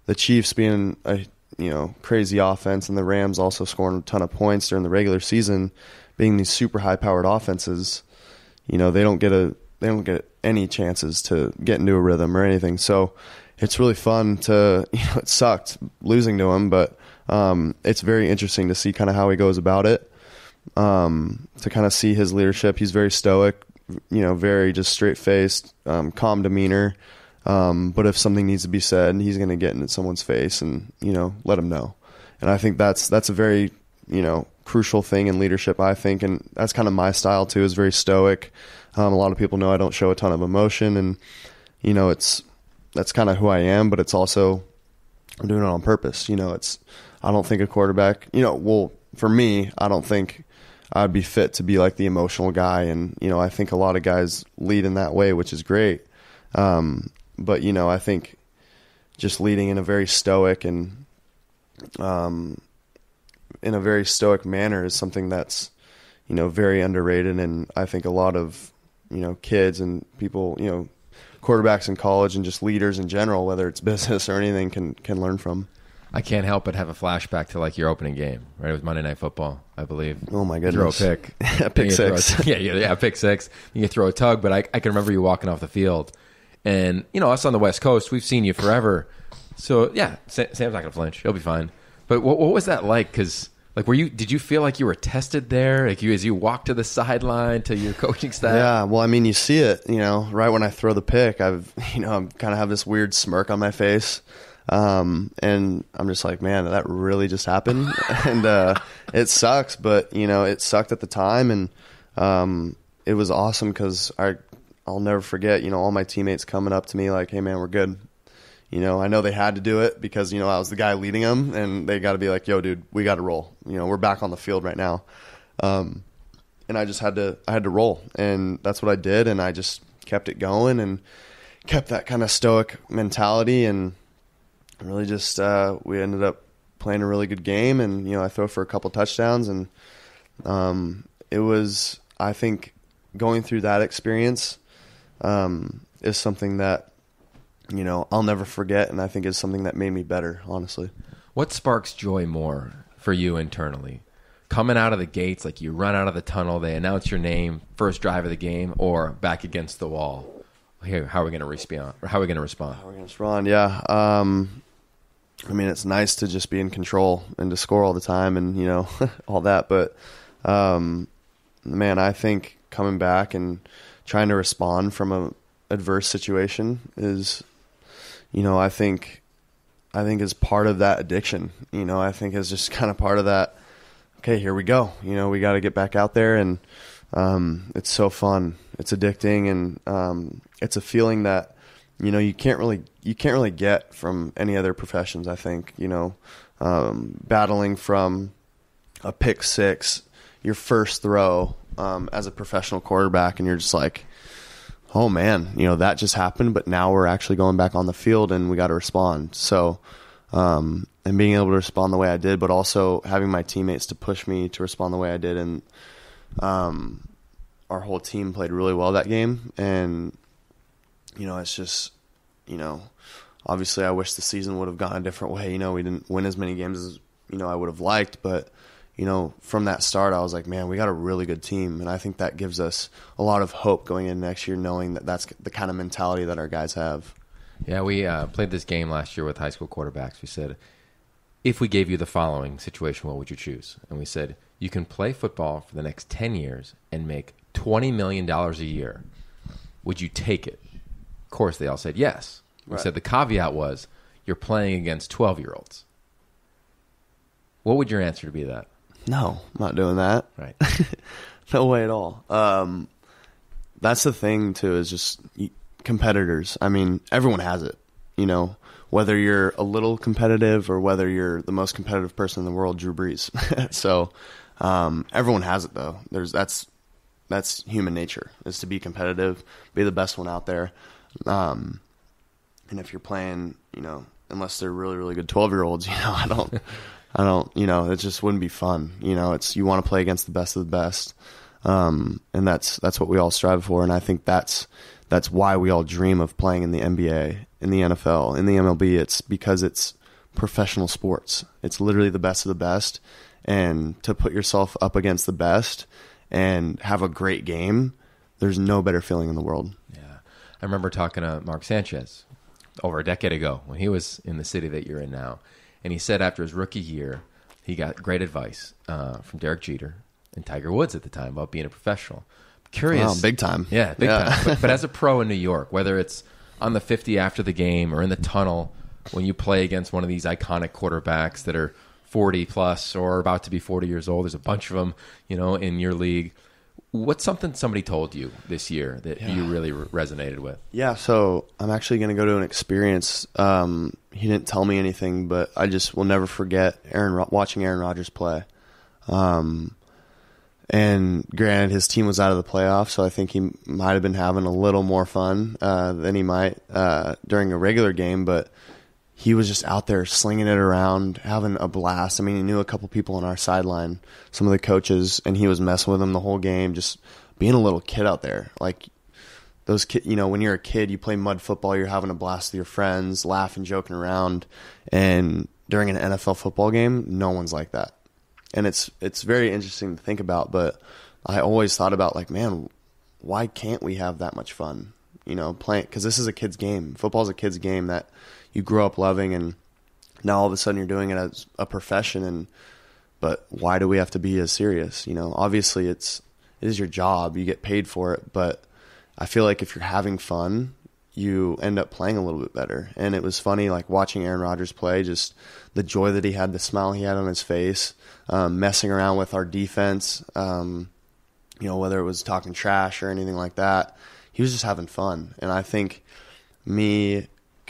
the Chiefs being a, you know, crazy offense, and the Rams also scoring a ton of points during the regular season, being these super high-powered offenses, you know, they don't get any chances to get into a rhythm or anything. So it's really fun to, you know, it sucked losing to him, but it's very interesting to see kind of how he goes about it, to kind of see his leadership. He's very stoic, you know, very just straight-faced, calm demeanor. But if something needs to be said, he's going to get in someone's face and, you know, let them know. And I think that's a very, you know, crucial thing in leadership, I think. And that's kind of my style too, is very stoic. A lot of people know I don't show a ton of emotion, and, you know, that's kind of who I am, but it's also, I'm doing it on purpose. You know, I don't think a quarterback, you know, well, for me, I don't think I'd be fit to be like the emotional guy. And, you know, I think a lot of guys lead in that way, which is great. But, you know, I think just leading in a very stoic and in a very stoic manner is something that's, you know, very underrated. And I think a lot of, you know, kids and people, you know, quarterbacks in college and just leaders in general, whether it's business or anything, can learn from. I can't help but have a flashback to like your opening game, right? It was Monday Night Football, I believe. Oh my goodness! Throw a pick, pick six. Pick six. You can throw a tug, but I can remember you walking off the field, and you know us on the West Coast, we've seen you forever. So yeah, Sam's not gonna flinch; he'll be fine. But what was that like? Because like, did you feel like you were tested there? Like as you walked to the sideline to your coaching staff? Yeah, well, I mean, you see it, you know, right when I throw the pick, I'm kind of have this weird smirk on my face. And I'm just like, man, that really just happened. And, it sucks, but you know, it sucked at the time. And, it was awesome because I'll never forget, you know, all my teammates coming up to me like, hey man, we're good. You know, I know they had to do it because, you know, I was the guy leading them, and they got to be like, yo dude, we got to roll. You know, we're back on the field right now. And I just had to roll, and that's what I did. And I just kept it going and kept that kind of stoic mentality, and really just we ended up playing a really good game, and you know, I threw for a couple touchdowns, and it was, I think going through that experience is something that, you know, I'll never forget, and I think is something that made me better, honestly. What sparks joy more for you internally? Coming out of the gates, like you run out of the tunnel, they announce your name, first drive of the game, or back against the wall? Here, how are we going to respond? How are we going to respond? Yeah. I mean, it's nice to just be in control and to score all the time and, you know, all that. But, man, I think coming back and trying to respond from a adverse situation is, you know, I think is part of that addiction. You know, I think is just kind of part of that. Okay, here we go. You know, we got to get back out there, and it's so fun. It's addicting, and it's a feeling that, you know, you can't really get from any other professions. I think, you know, battling from a pick six, your first throw as a professional quarterback, and you're just like, oh man, you know, that just happened, but now we're actually going back on the field and we got to respond. So, and being able to respond the way I did, but also having my teammates to push me to respond the way I did. And, our whole team played really well that game. And, you know, it's just, you know, obviously I wish the season would have gone a different way. You know, we didn't win as many games as, you know, I would have liked, but, you know, from that start, I was like, man, we got a really good team. And I think that gives us a lot of hope going into next year, knowing that that's the kind of mentality that our guys have. Yeah, we played this game last year with high school quarterbacks. We said, if we gave you the following situation, what would you choose? And we said, you can play football for the next 10 years and make $20 million a year. Would you take it? Of course, they all said yes. We said the caveat was, you're playing against 12-year-olds. What would your answer be to that? No, I'm not doing that. Right. No way at all. That's the thing, too, is just competitors. I mean, everyone has it, you know, whether you're a little competitive or whether you're the most competitive person in the world, Drew Brees. So everyone has it, though. That's human nature, is to be competitive, be the best one out there. And if you're playing, you know, unless they're really, really good 12-year-olds, you know, I don't, you know, it just wouldn't be fun. You know, you want to play against the best of the best. And that's what we all strive for. And I think that's why we all dream of playing in the NBA, in the NFL, in the MLB. It's because it's professional sports. It's literally the best of the best. And to put yourself up against the best and have a great game, there's no better feeling in the world. Yeah. I remember talking to Mark Sanchez over a decade ago when he was in the city that you're in now. And he said after his rookie year, he got great advice from Derek Jeter and Tiger Woods at the time about being a professional. Curious. Wow, big time. Yeah, big time. But as a pro in New York, whether it's on the 50 after the game or in the tunnel when you play against one of these iconic quarterbacks that are 40 plus or about to be 40 years old, there's a bunch of them, you know, in your league. What's something somebody told you this year that you really resonated with? Yeah, so I'm actually going to go to an experience. He didn't tell me anything, but I just will never forget watching Aaron Rodgers play. And granted, his team was out of the playoffs, so I think he might have been having a little more fun than he might during a regular game, but he was just out there slinging it around, having a blast. I mean, he knew a couple people on our sideline, some of the coaches, and he was messing with them the whole game, just being a little kid out there. Like those kids, you know, when you're a kid, you play mud football, you're having a blast with your friends, laughing, joking around, and during an NFL football game, no one's like that. And it's very interesting to think about, but I always thought about, like, man, why can't we have that much fun, you know, playing? Because this is a kid's game. Football's a kid's game that you grew up loving, and now all of a sudden you're doing it as a profession. But why do we have to be as serious? You know, obviously it is your job. You get paid for it. But I feel like if you're having fun, you end up playing a little bit better. And it was funny, like watching Aaron Rodgers play, just the joy that he had, the smile he had on his face, messing around with our defense, you know, whether it was talking trash or anything like that. He was just having fun. And I think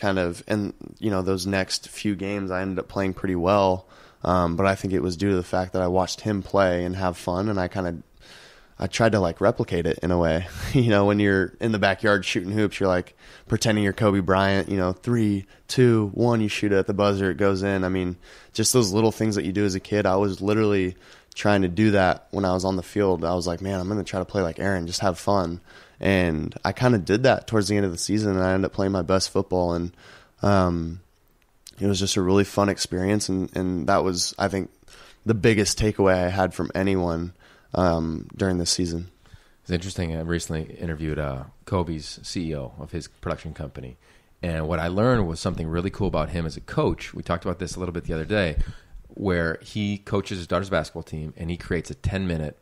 and you know, those next few games I ended up playing pretty well, but I think it was due to the fact that I watched him play and have fun, and I tried to like replicate it in a way. You know, when you're in the backyard shooting hoops, you're like pretending you're Kobe Bryant, you know, 3, 2, 1, you shoot it at the buzzer, it goes in. I mean, just those little things that you do as a kid. I was literally trying to do that when I was on the field. I was like, man, I'm going to try to play like Aaron, just have fun. And I kind of did that towards the end of the season, and I ended up playing my best football. And it was just a really fun experience. And that was, I think, the biggest takeaway I had from anyone during this season. It's interesting. I recently interviewed Kobe's CEO of his production company. And what I learned was something really cool about him as a coach. We talked about this a little bit the other day, where he coaches his daughter's basketball team, and he creates a 10-minute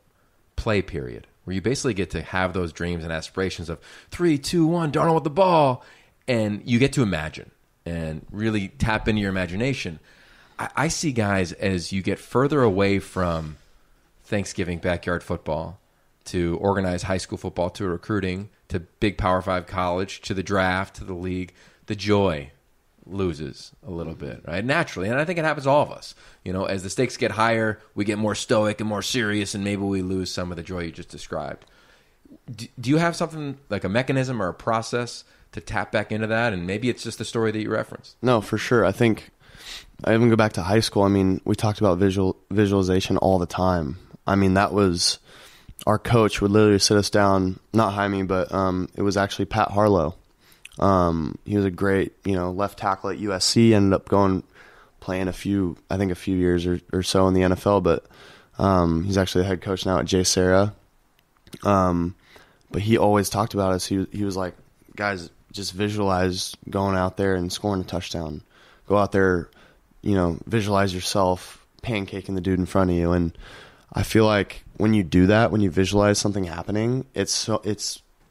play period where you basically get to have those dreams and aspirations of 3, 2, 1, Darnold with the ball, and you get to imagine and really tap into your imagination. I see guys, as you get further away from Thanksgiving backyard football to organized high school football to recruiting to big Power 5 college to the draft to the league, the joy loses a little bit, right? Naturally. And I think it happens to all of us. You know, as the stakes get higher, we get more stoic and more serious, and maybe we lose some of the joy you just described. Do you have something like a mechanism or a process to tap back into that? And maybe it's just the story that you referenced. No, for sure. I think I even go back to high school. I mean, we talked about visualization all the time. I mean, that was our coach would literally sit us down, not Jaime, but it was actually Pat Harlow. He was a great, left tackle at USC, ended up playing a few years or so in the NFL, but he's actually the head coach now at J. Sarah. But he always talked about us. He was like, guys, just visualize going out there and scoring a touchdown. Go out there, visualize yourself pancaking the dude in front of you. And I feel like when you do that, when you visualize something happening, it's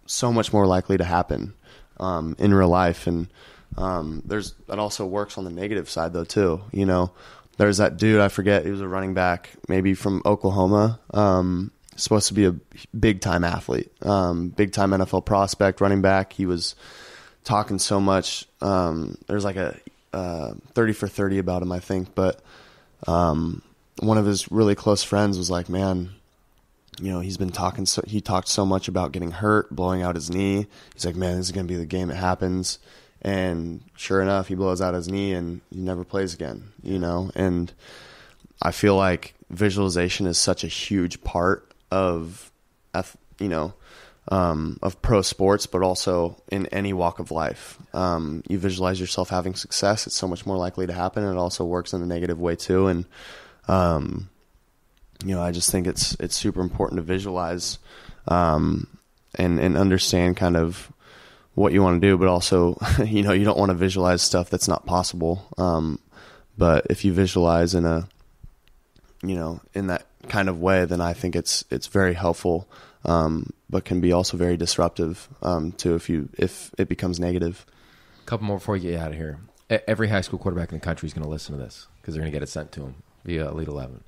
so much more likely to happen in real life. And that also works on the negative side though too. There's that dude, I forget, he was a running back maybe from Oklahoma, supposed to be a big time athlete, big time NFL prospect, running back. He was talking so much. There's like a 30 for 30 about him, I think, but one of his really close friends was like, man, he's been talking, he talked so much about getting hurt, blowing out his knee. He's like, man, this is going to be the game it happens. And sure enough, he blows out his knee and he never plays again, and I feel like visualization is such a huge part of pro sports, but also in any walk of life. You visualize yourself having success, it's so much more likely to happen. And it also works in a negative way too. And, I just think it's super important to visualize, and understand kind of what you want to do, but also, you don't want to visualize stuff that's not possible. But if you visualize in that kind of way, then I think it's very helpful, but can be also very disruptive, too, if it becomes negative. A couple more before we get out of here. Every high school quarterback in the country is going to listen to this because they're going to get it sent to them via Elite 11.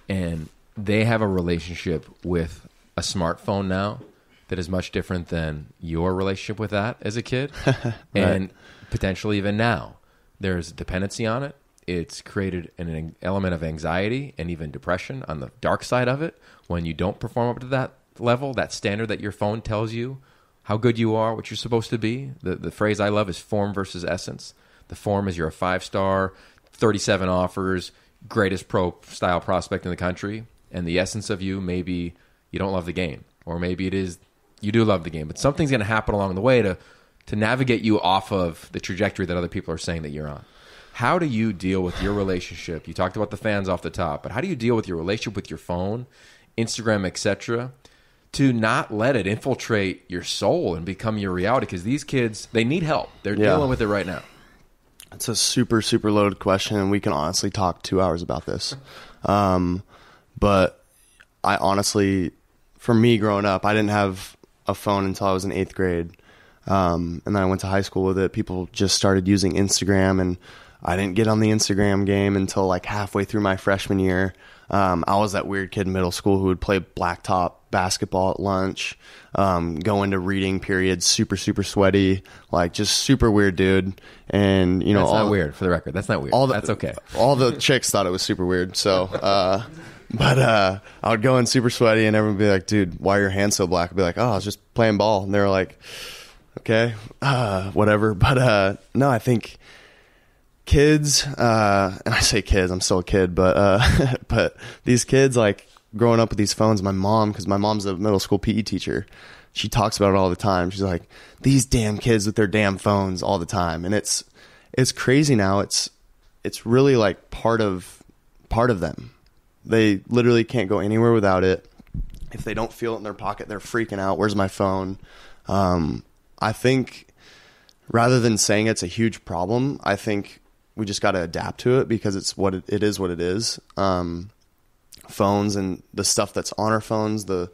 And they have a relationship with a smartphone now that is much different than your relationship with that as a kid. Right. And potentially even now. There's dependency on it. It's created an element of anxiety and even depression on the dark side of it when you don't perform up to that level, that standard that your phone tells you how good you are, what you're supposed to be. The phrase I love is form versus essence. The form is you're a 5-star, 37 offers, greatest pro-style prospect in the country, and the essence of you, maybe you don't love the game, or maybe it is you do love the game, but something's going to happen along the way to navigate you off of the trajectory that other people are saying that you're on. How do you deal with your relationship? You talked about the fans off the top, but how do you deal with your relationship with your phone, Instagram, etc., to not let it infiltrate your soul and become your reality? Because these kids, they need help. They're dealing with it right now. It's a super, super loaded question, and we can honestly talk 2 hours about this. But I honestly, for me growing up, I didn't have a phone until I was in 8th grade. And then I went to high school with it. People just started using Instagram, and I didn't get on the Instagram game until like halfway through my freshman year. I was that weird kid in middle school who would play blacktop basketball at lunch, go into reading periods super, super sweaty, like just super weird dude. And, that's not weird, for the record. That's not weird. That's okay. All the chicks thought it was super weird. So, but I would go in super sweaty and everyone would be like, dude, why are your hands so black? I'd be like, oh, I was just playing ball. And they were like, okay, whatever. But no, I think kids, and I say kids, I'm still a kid, but these kids, like, growing up with these phones, my mom, because my mom's a middle school PE teacher, she talks about it all the time. She's like, these damn kids with their damn phones all the time. And it's crazy now. It's really like part of them. They literally can't go anywhere without it. If they don't feel it in their pocket, they're freaking out. Where's my phone? I think rather than saying it's a huge problem, I think we just got to adapt to it because it's what it is. What it is. Phones and the stuff that's on our phones, the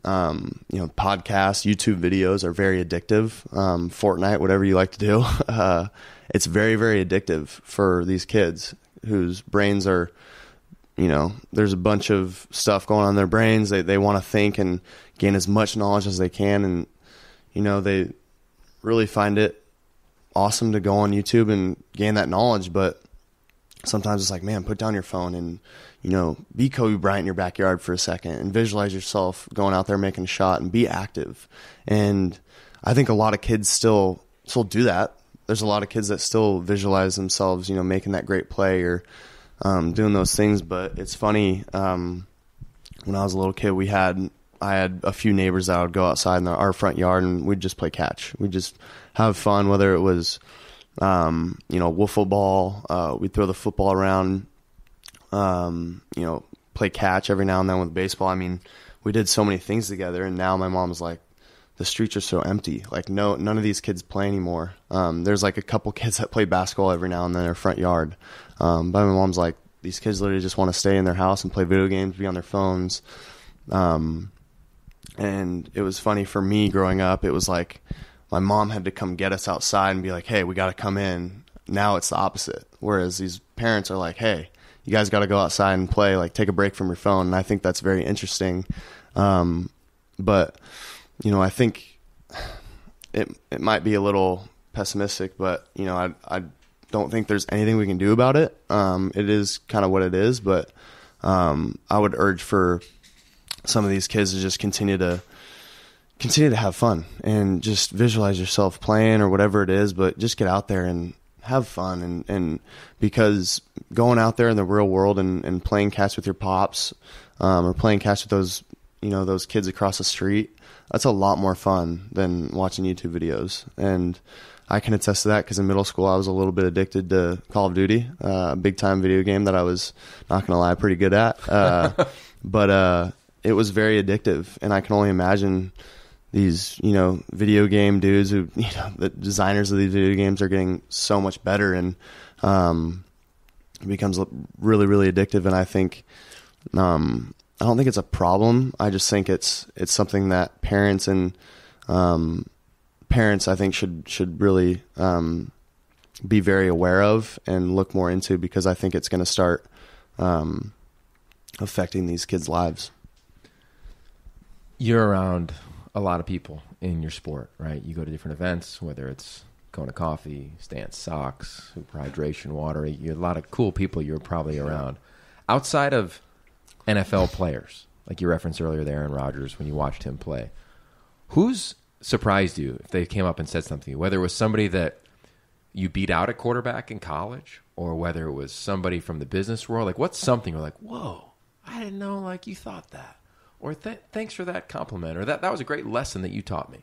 podcasts, YouTube videos are very addictive. Fortnite, whatever you like to do, it's very, very addictive for these kids whose brains are, there's a bunch of stuff going on in their brains. They want to think and gain as much knowledge as they can. And, they really find it awesome to go on YouTube and gain that knowledge. But sometimes it's like, man, put down your phone and, be Kobe Bryant in your backyard for a second and visualize yourself going out there making a shot and be active. And I think a lot of kids still do that. There's a lot of kids that still visualize themselves, making that great play or doing those things. But it's funny, when I was a little kid, I had a few neighbors that would go outside in our front yard and we'd just play catch. We'd just have fun, whether it was, wiffle ball, we'd throw the football around, play catch every now and then with baseball. I mean, we did so many things together, and now my mom's like, the streets are so empty. Like, none of these kids play anymore. There's like a couple kids that play basketball every now and then in their front yard. But my mom's like, these kids literally just want to stay in their house and play video games, be on their phones. And it was funny for me growing up. It was like my mom had to come get us outside and be like, hey, we got to come in. Now it's the opposite. Whereas these parents are like, hey, you guys got to go outside and play, like take a break from your phone. And I think that's very interesting. But, I think it might be a little pessimistic, but, I don't think there's anything we can do about it. It is kind of what it is, but I would urge for some of these kids to just continue to have fun and just visualize yourself playing or whatever it is, but just get out there and have fun. And because going out there in the real world and playing catch with your pops, or playing catch with those kids across the street, that's a lot more fun than watching YouTube videos. And I can attest to that because in middle school I was a little bit addicted to Call of Duty, a big time video game that I was, not going to lie, pretty good at. But it was very addictive, and I can only imagine these, video game dudes who, the designers of these video games are getting so much better, and it becomes really, really addictive. And I think, I don't think it's a problem. I just think it's something that parents and I think should really be very aware of and look more into, because I think it's going to start affecting these kids' lives. You're around a lot of people in your sport, right? You go to different events, whether it's going to coffee, stance socks, super hydration, water. You're a lot of cool people you're probably around. Outside of NFL players, like you referenced earlier there, Aaron Rodgers, when you watched him play, who's surprised you if they came up and said something to you, whether it was somebody that you beat out at quarterback in college or whether it was somebody from the business world? Like, what's something you're like, whoa, I didn't know like you thought that? Or thanks for that compliment, or that was a great lesson that you taught me.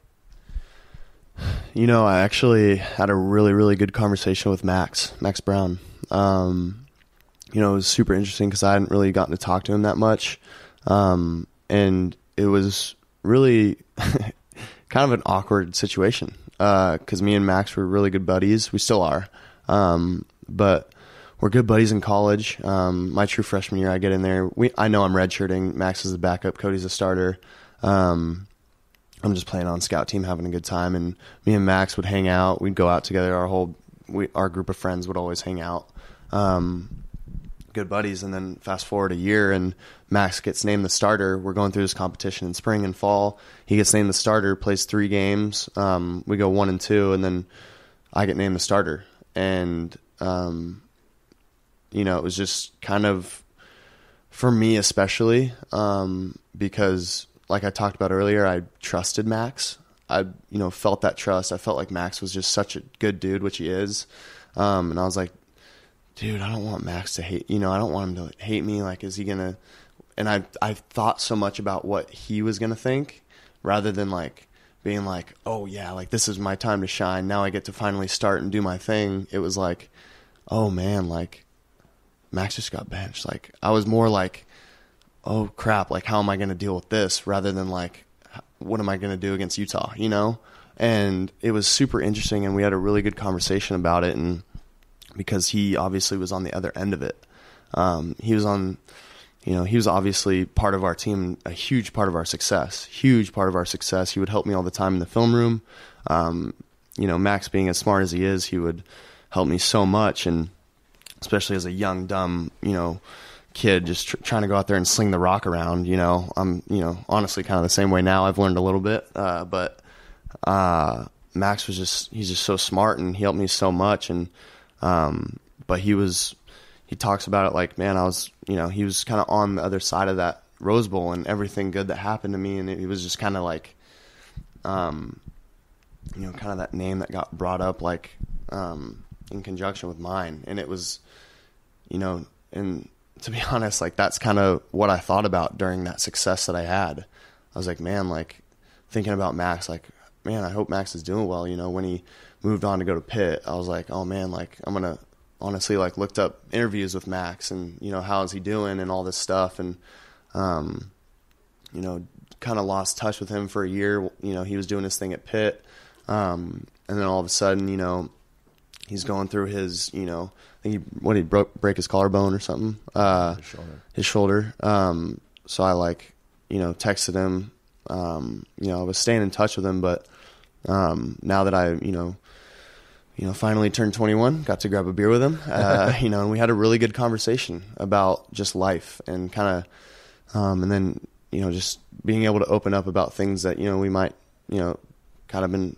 I actually had a really, really good conversation with Max Brown. It was super interesting because I hadn't really gotten to talk to him that much. And it was really kind of an awkward situation because me and Max were really good buddies. We still are. But we're good buddies in college. My true freshman year, I get in there. I know I'm redshirting. Max is the backup. Cody's the starter. I'm just playing on scout team, having a good time. And me and Max would hang out. We'd go out together. Our group of friends would always hang out. Good buddies. And then fast forward a year, and Max gets named the starter. We're going through this competition in spring and fall. He gets named the starter, plays 3 games. We go 1-2, and then I get named the starter. And it was just kind of, for me especially, because like I talked about earlier, I trusted Max. I, felt that trust. I felt like Max was just such a good dude, which he is. And I was like, dude, I don't want Max to hate, I don't want him to hate me. Like, is he going to, and I thought so much about what he was going to think rather than like being like, oh yeah, like this is my time to shine. Now I get to finally start and do my thing. It was like, oh man, like Max just got benched. Like I was more like, oh crap, like how am I going to deal with this rather than like, what am I going to do against Utah, you know? And it was super interesting, and we had a really good conversation about it, and because he obviously was on the other end of it. He was obviously part of our team, a huge part of our success. He would help me all the time in the film room. Max being as smart as he is, he would help me so much, and especially as a young, dumb, kid just trying to go out there and sling the rock around, I'm, honestly kind of the same way now. I've learned a little bit, but Max he's just so smart, and he helped me so much. And, but he talks about it like, man, he was kind of on the other side of that Rose Bowl and everything good that happened to me. And it was just kind of like, kind of that name that got brought up, like, in conjunction with mine. And it was, and to be honest, like that's kind of what I thought about during that success that I had. I was like, man, like thinking about Max, like, man, I hope Max is doing well. When he moved on to go to Pitt, I was like, oh man, like I'm going to honestly like looked up interviews with Max and, how is he doing and all this stuff. And, kind of lost touch with him for a year. He was doing his thing at Pitt. And then all of a sudden, he's going through his, I think he break his collarbone or something, his shoulder. So I texted him, I was staying in touch with him, but, now that I, finally turned 21, got to grab a beer with him, and we had a really good conversation about just life and kind of, and then, just being able to open up about things that, we might, kind of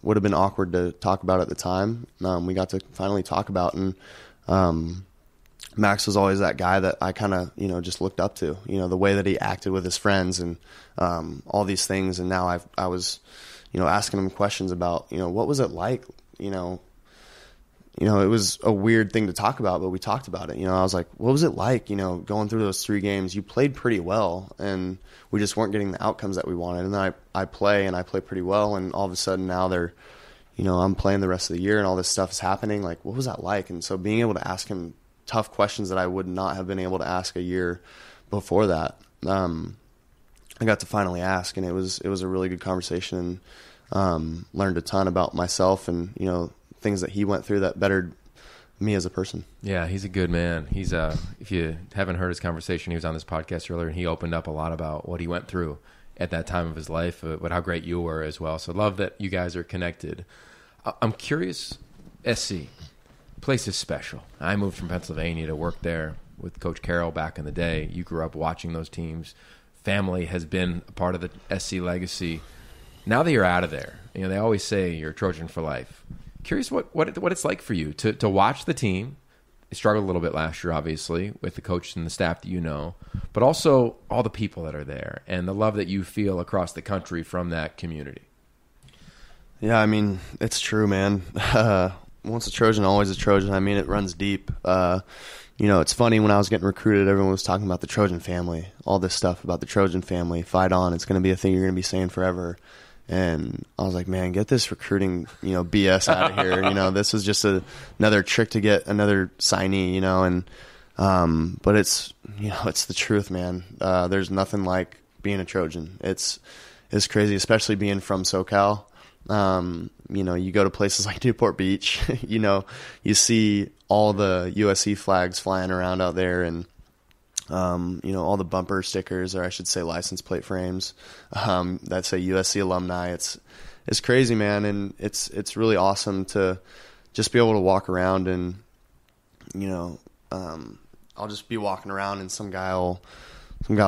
would have been awkward to talk about at the time. We got to finally talk about, and, Max was always that guy that I kind of, just looked up to, the way that he acted with his friends and, all these things. And now I was, asking him questions about, what was it like, it was a weird thing to talk about, but we talked about it. I was like, what was it like, going through those 3 games? You played pretty well, and we just weren't getting the outcomes that we wanted. And then I play pretty well, and all of a sudden now they're, I'm playing the rest of the year, and all this stuff is happening. Like, what was that like? And so being able to ask him tough questions that I would not have been able to ask a year before that, I got to finally ask, and it was a really good conversation, and learned a ton about myself and, things that he went through that bettered me as a person. Yeah, he's a good man. He's if you haven't heard his conversation, he was on this podcast earlier, and he opened up a lot about what he went through at that time of his life, but how great you were as well. So love that you guys are connected. I'm curious, SC, place is special. I moved from Pennsylvania to work there with Coach Carroll back in the day. You grew up watching those teams. Family has been a part of the SC legacy. Now that you're out of there, they always say you're a Trojan for life. Curious what it's like for you to watch the team. They struggled a little bit last year, obviously, with the coach and the staff that but also all the people that are there and the love that you feel across the country from that community. Yeah, I mean, it's true, man. Once a Trojan, always a Trojan. I mean, it runs deep. It's funny, when I was getting recruited, everyone was talking about the Trojan family, all this stuff about the Trojan family. Fight on. It's going to be a thing you're going to be saying forever. And I was like, man, get this recruiting, BS out of here. This is just another trick to get another signee, and, but it's, it's the truth, man. There's nothing like being a Trojan. It's crazy, especially being from SoCal. You go to places like Newport Beach, you see all the USC flags flying around out there, and, all the bumper stickers, or I should say license plate frames, that say USC alumni. It's crazy, man. And it's really awesome to just be able to walk around and, I'll just be walking around and some guy will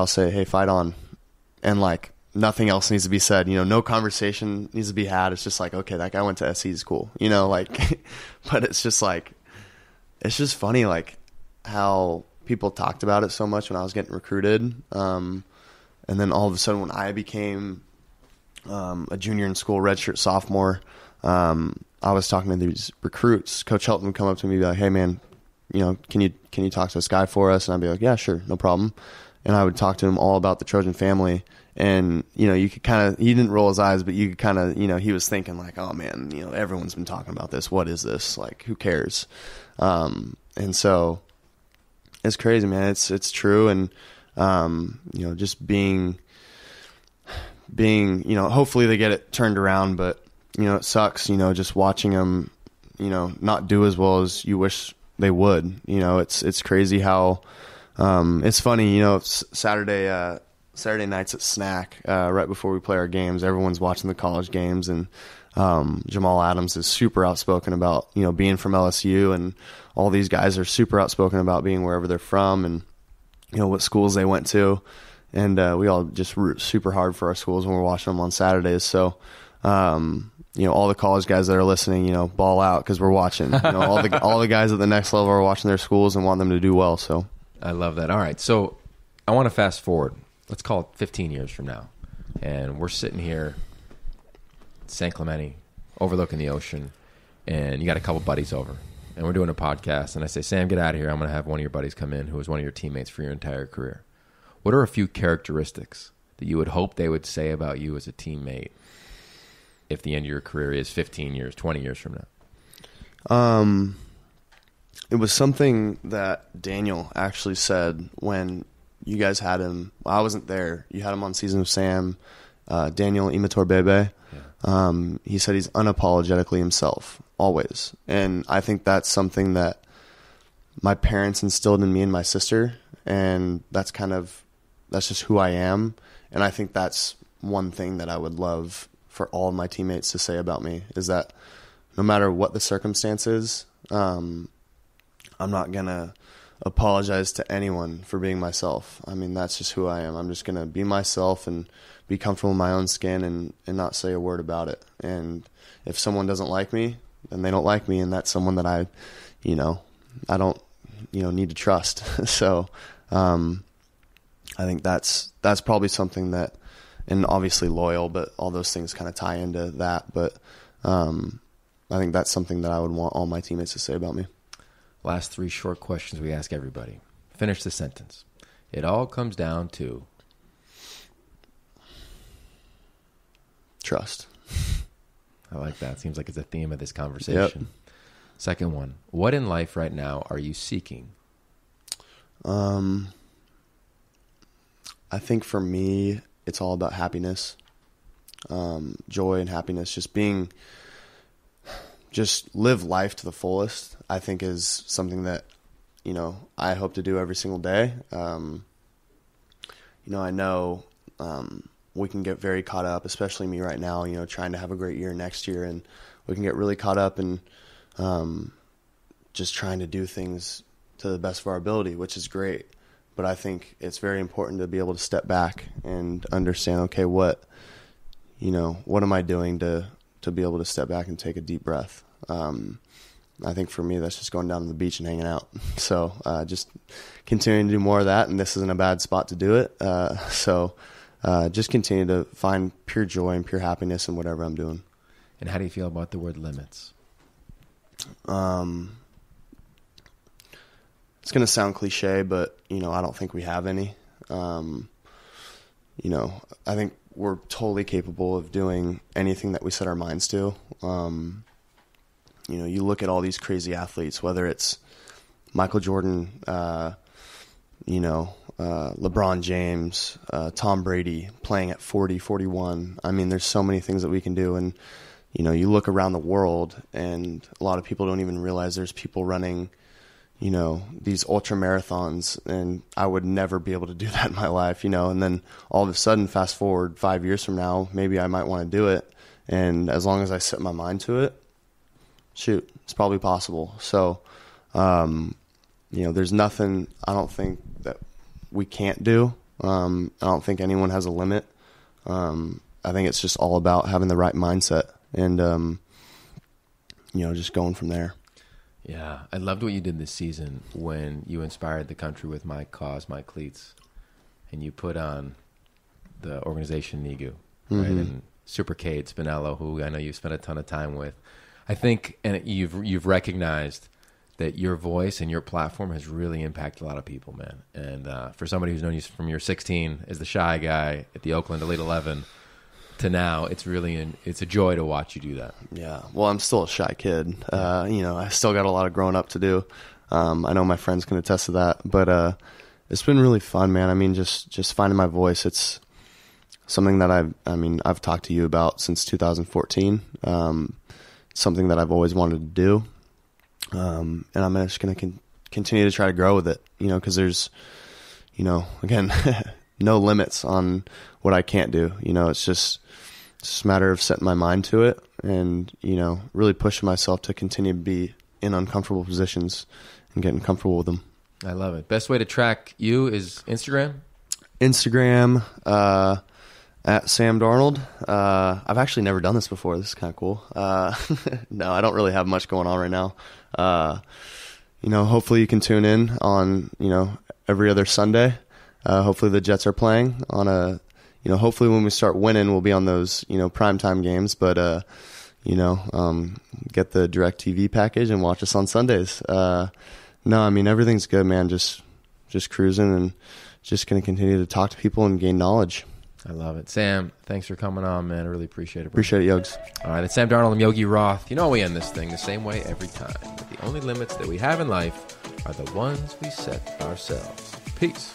say, hey, fight on. And like, nothing else needs to be said, no conversation needs to be had. It's just like, okay, that guy went to SC, is cool, but it's just like, it's just funny, like how people talked about it so much when I was getting recruited. And then all of a sudden when I became, a junior in school, redshirt sophomore, I was talking to these recruits. Coach Helton would come up to me and be like, hey man, can you talk to this guy for us? And I'd be like, yeah, sure, no problem. and I would talk to him all about the Trojan family. And, you could kind of, he didn't roll his eyes, but you could kind of, he was thinking like, oh man, everyone's been talking about this. What is this? Like, who cares? And so it's crazy, man. It's true. And, just being, hopefully they get it turned around, but, it sucks, just watching them, not do as well as you wish they would. It's crazy how, it's funny, Saturday nights at Snack, right before we play our games, everyone's watching the college games, and Jamal Adams is super outspoken about, being from LSU, and all these guys are super outspoken about being wherever they're from and, what schools they went to. And we all just root super hard for our schools when we're watching them on Saturdays. So, all the college guys that are listening, ball out because we're watching. All the guys at the next level are watching their schools and want them to do well. So I love that. All right, so I want to fast forward. Let's call it 15 years from now, and we're sitting here, San Clemente, overlooking the ocean, and you got a couple buddies over, and we're doing a podcast, and I say, Sam, get out of here. I'm going to have one of your buddies come in who was one of your teammates for your entire career. What are a few characteristics that you would hope they would say about you as a teammate if the end of your career is 15 years, 20 years from now? It was something that Daniel actually said when you guys had him. Well, I wasn't there. You had him on Season of Sam, Daniel Imator Bebe. Yeah. He said he's unapologetically himself, always. And I think that's something that my parents instilled in me and my sister, and that's just who I am. And I think that's one thing that I would love for all of my teammates to say about me, is that no matter what the circumstances, I'm not going to apologize to anyone for being myself. I mean, that's just who I am. I'm just going to be myself and be comfortable in my own skin and not say a word about it. And if someone doesn't like me, then they don't like me, and that's someone that I don't, need to trust. So, I think that's probably something that, and obviously loyal, but all those things kind of tie into that. But, I think that's something that I would want all my teammates to say about me. Last 3 short questions we ask everybody. Finish the sentence. It all comes down to trust. I like that. Seems like it's a theme of this conversation. Yep. Second one. What in life right now are you seeking? I think for me, it's all about happiness, joy and happiness. Just live life to the fullest, I think, is something that, I hope to do every single day. I know we can get very caught up, especially me right now, trying to have a great year next year. And we can get really caught up in just trying to do things to the best of our ability, which is great. But I think it's very important to be able to step back and understand, okay, what am I doing to be able to step back and take a deep breath? I think for me, that's just going down to the beach and hanging out. So just continuing to do more of that, and this isn't a bad spot to do it. So just continue to find pure joy and pure happiness in whatever I'm doing. And how do you feel about the word limits? It's going to sound cliche, but, I don't think we have any. I think we're totally capable of doing anything that we set our minds to. You look at all these crazy athletes, whether it's Michael Jordan, LeBron James, Tom Brady playing at 40, 41. I mean, there's so many things that we can do. And, you look around the world, and a lot of people don't even realize there's people running, these ultra marathons, and I would never be able to do that in my life, and then all of a sudden, fast forward 5 years from now, maybe I might want to do it. And as long as I set my mind to it, shoot, it's probably possible. So, there's nothing I don't think that we can't do. I don't think anyone has a limit. I think it's just all about having the right mindset and, just going from there. Yeah, I loved what you did this season when you inspired the country with My Cause, My Cleats, and you put on the organization NIGU, right? Mm-hmm. And Super Cade Spinello, who I know you spent a ton of time with. I think, and you've recognized that your voice and your platform has really impacted a lot of people, man. And for somebody who's known you from your 16 as the shy guy at the Oakland Elite 11 to now, it's really it's a joy to watch you do that. Yeah. Well, I'm still a shy kid. I still got a lot of growing up to do. I know my friends can attest to that, but it's been really fun, man. I mean, just finding my voice. It's something that I've talked to you about since 2014. Something that I've always wanted to do. And I'm just going to continue to try to grow with it, because there's, again, no limits on what I can't do. It's just a matter of setting my mind to it and, really pushing myself to continue to be in uncomfortable positions and getting comfortable with them. I love it. Best way to track you is Instagram? Instagram, at Sam Darnold. I've actually never done this before. This is kind of cool. No, I don't really have much going on right now. Hopefully you can tune in on, every other Sunday. Hopefully the Jets are playing on hopefully when we start winning, we'll be on those, primetime games, but, get the DirecTV package and watch us on Sundays. No, I mean, everything's good, man. Just cruising and just going to continue to talk to people and gain knowledge. I love it. Sam, thanks for coming on, man. I really appreciate it, bro. Appreciate it, Yogs. All right, it's Sam Darnold and Yogi Roth. We end this thing the same way every time. But the only limits that we have in life are the ones we set ourselves. Peace.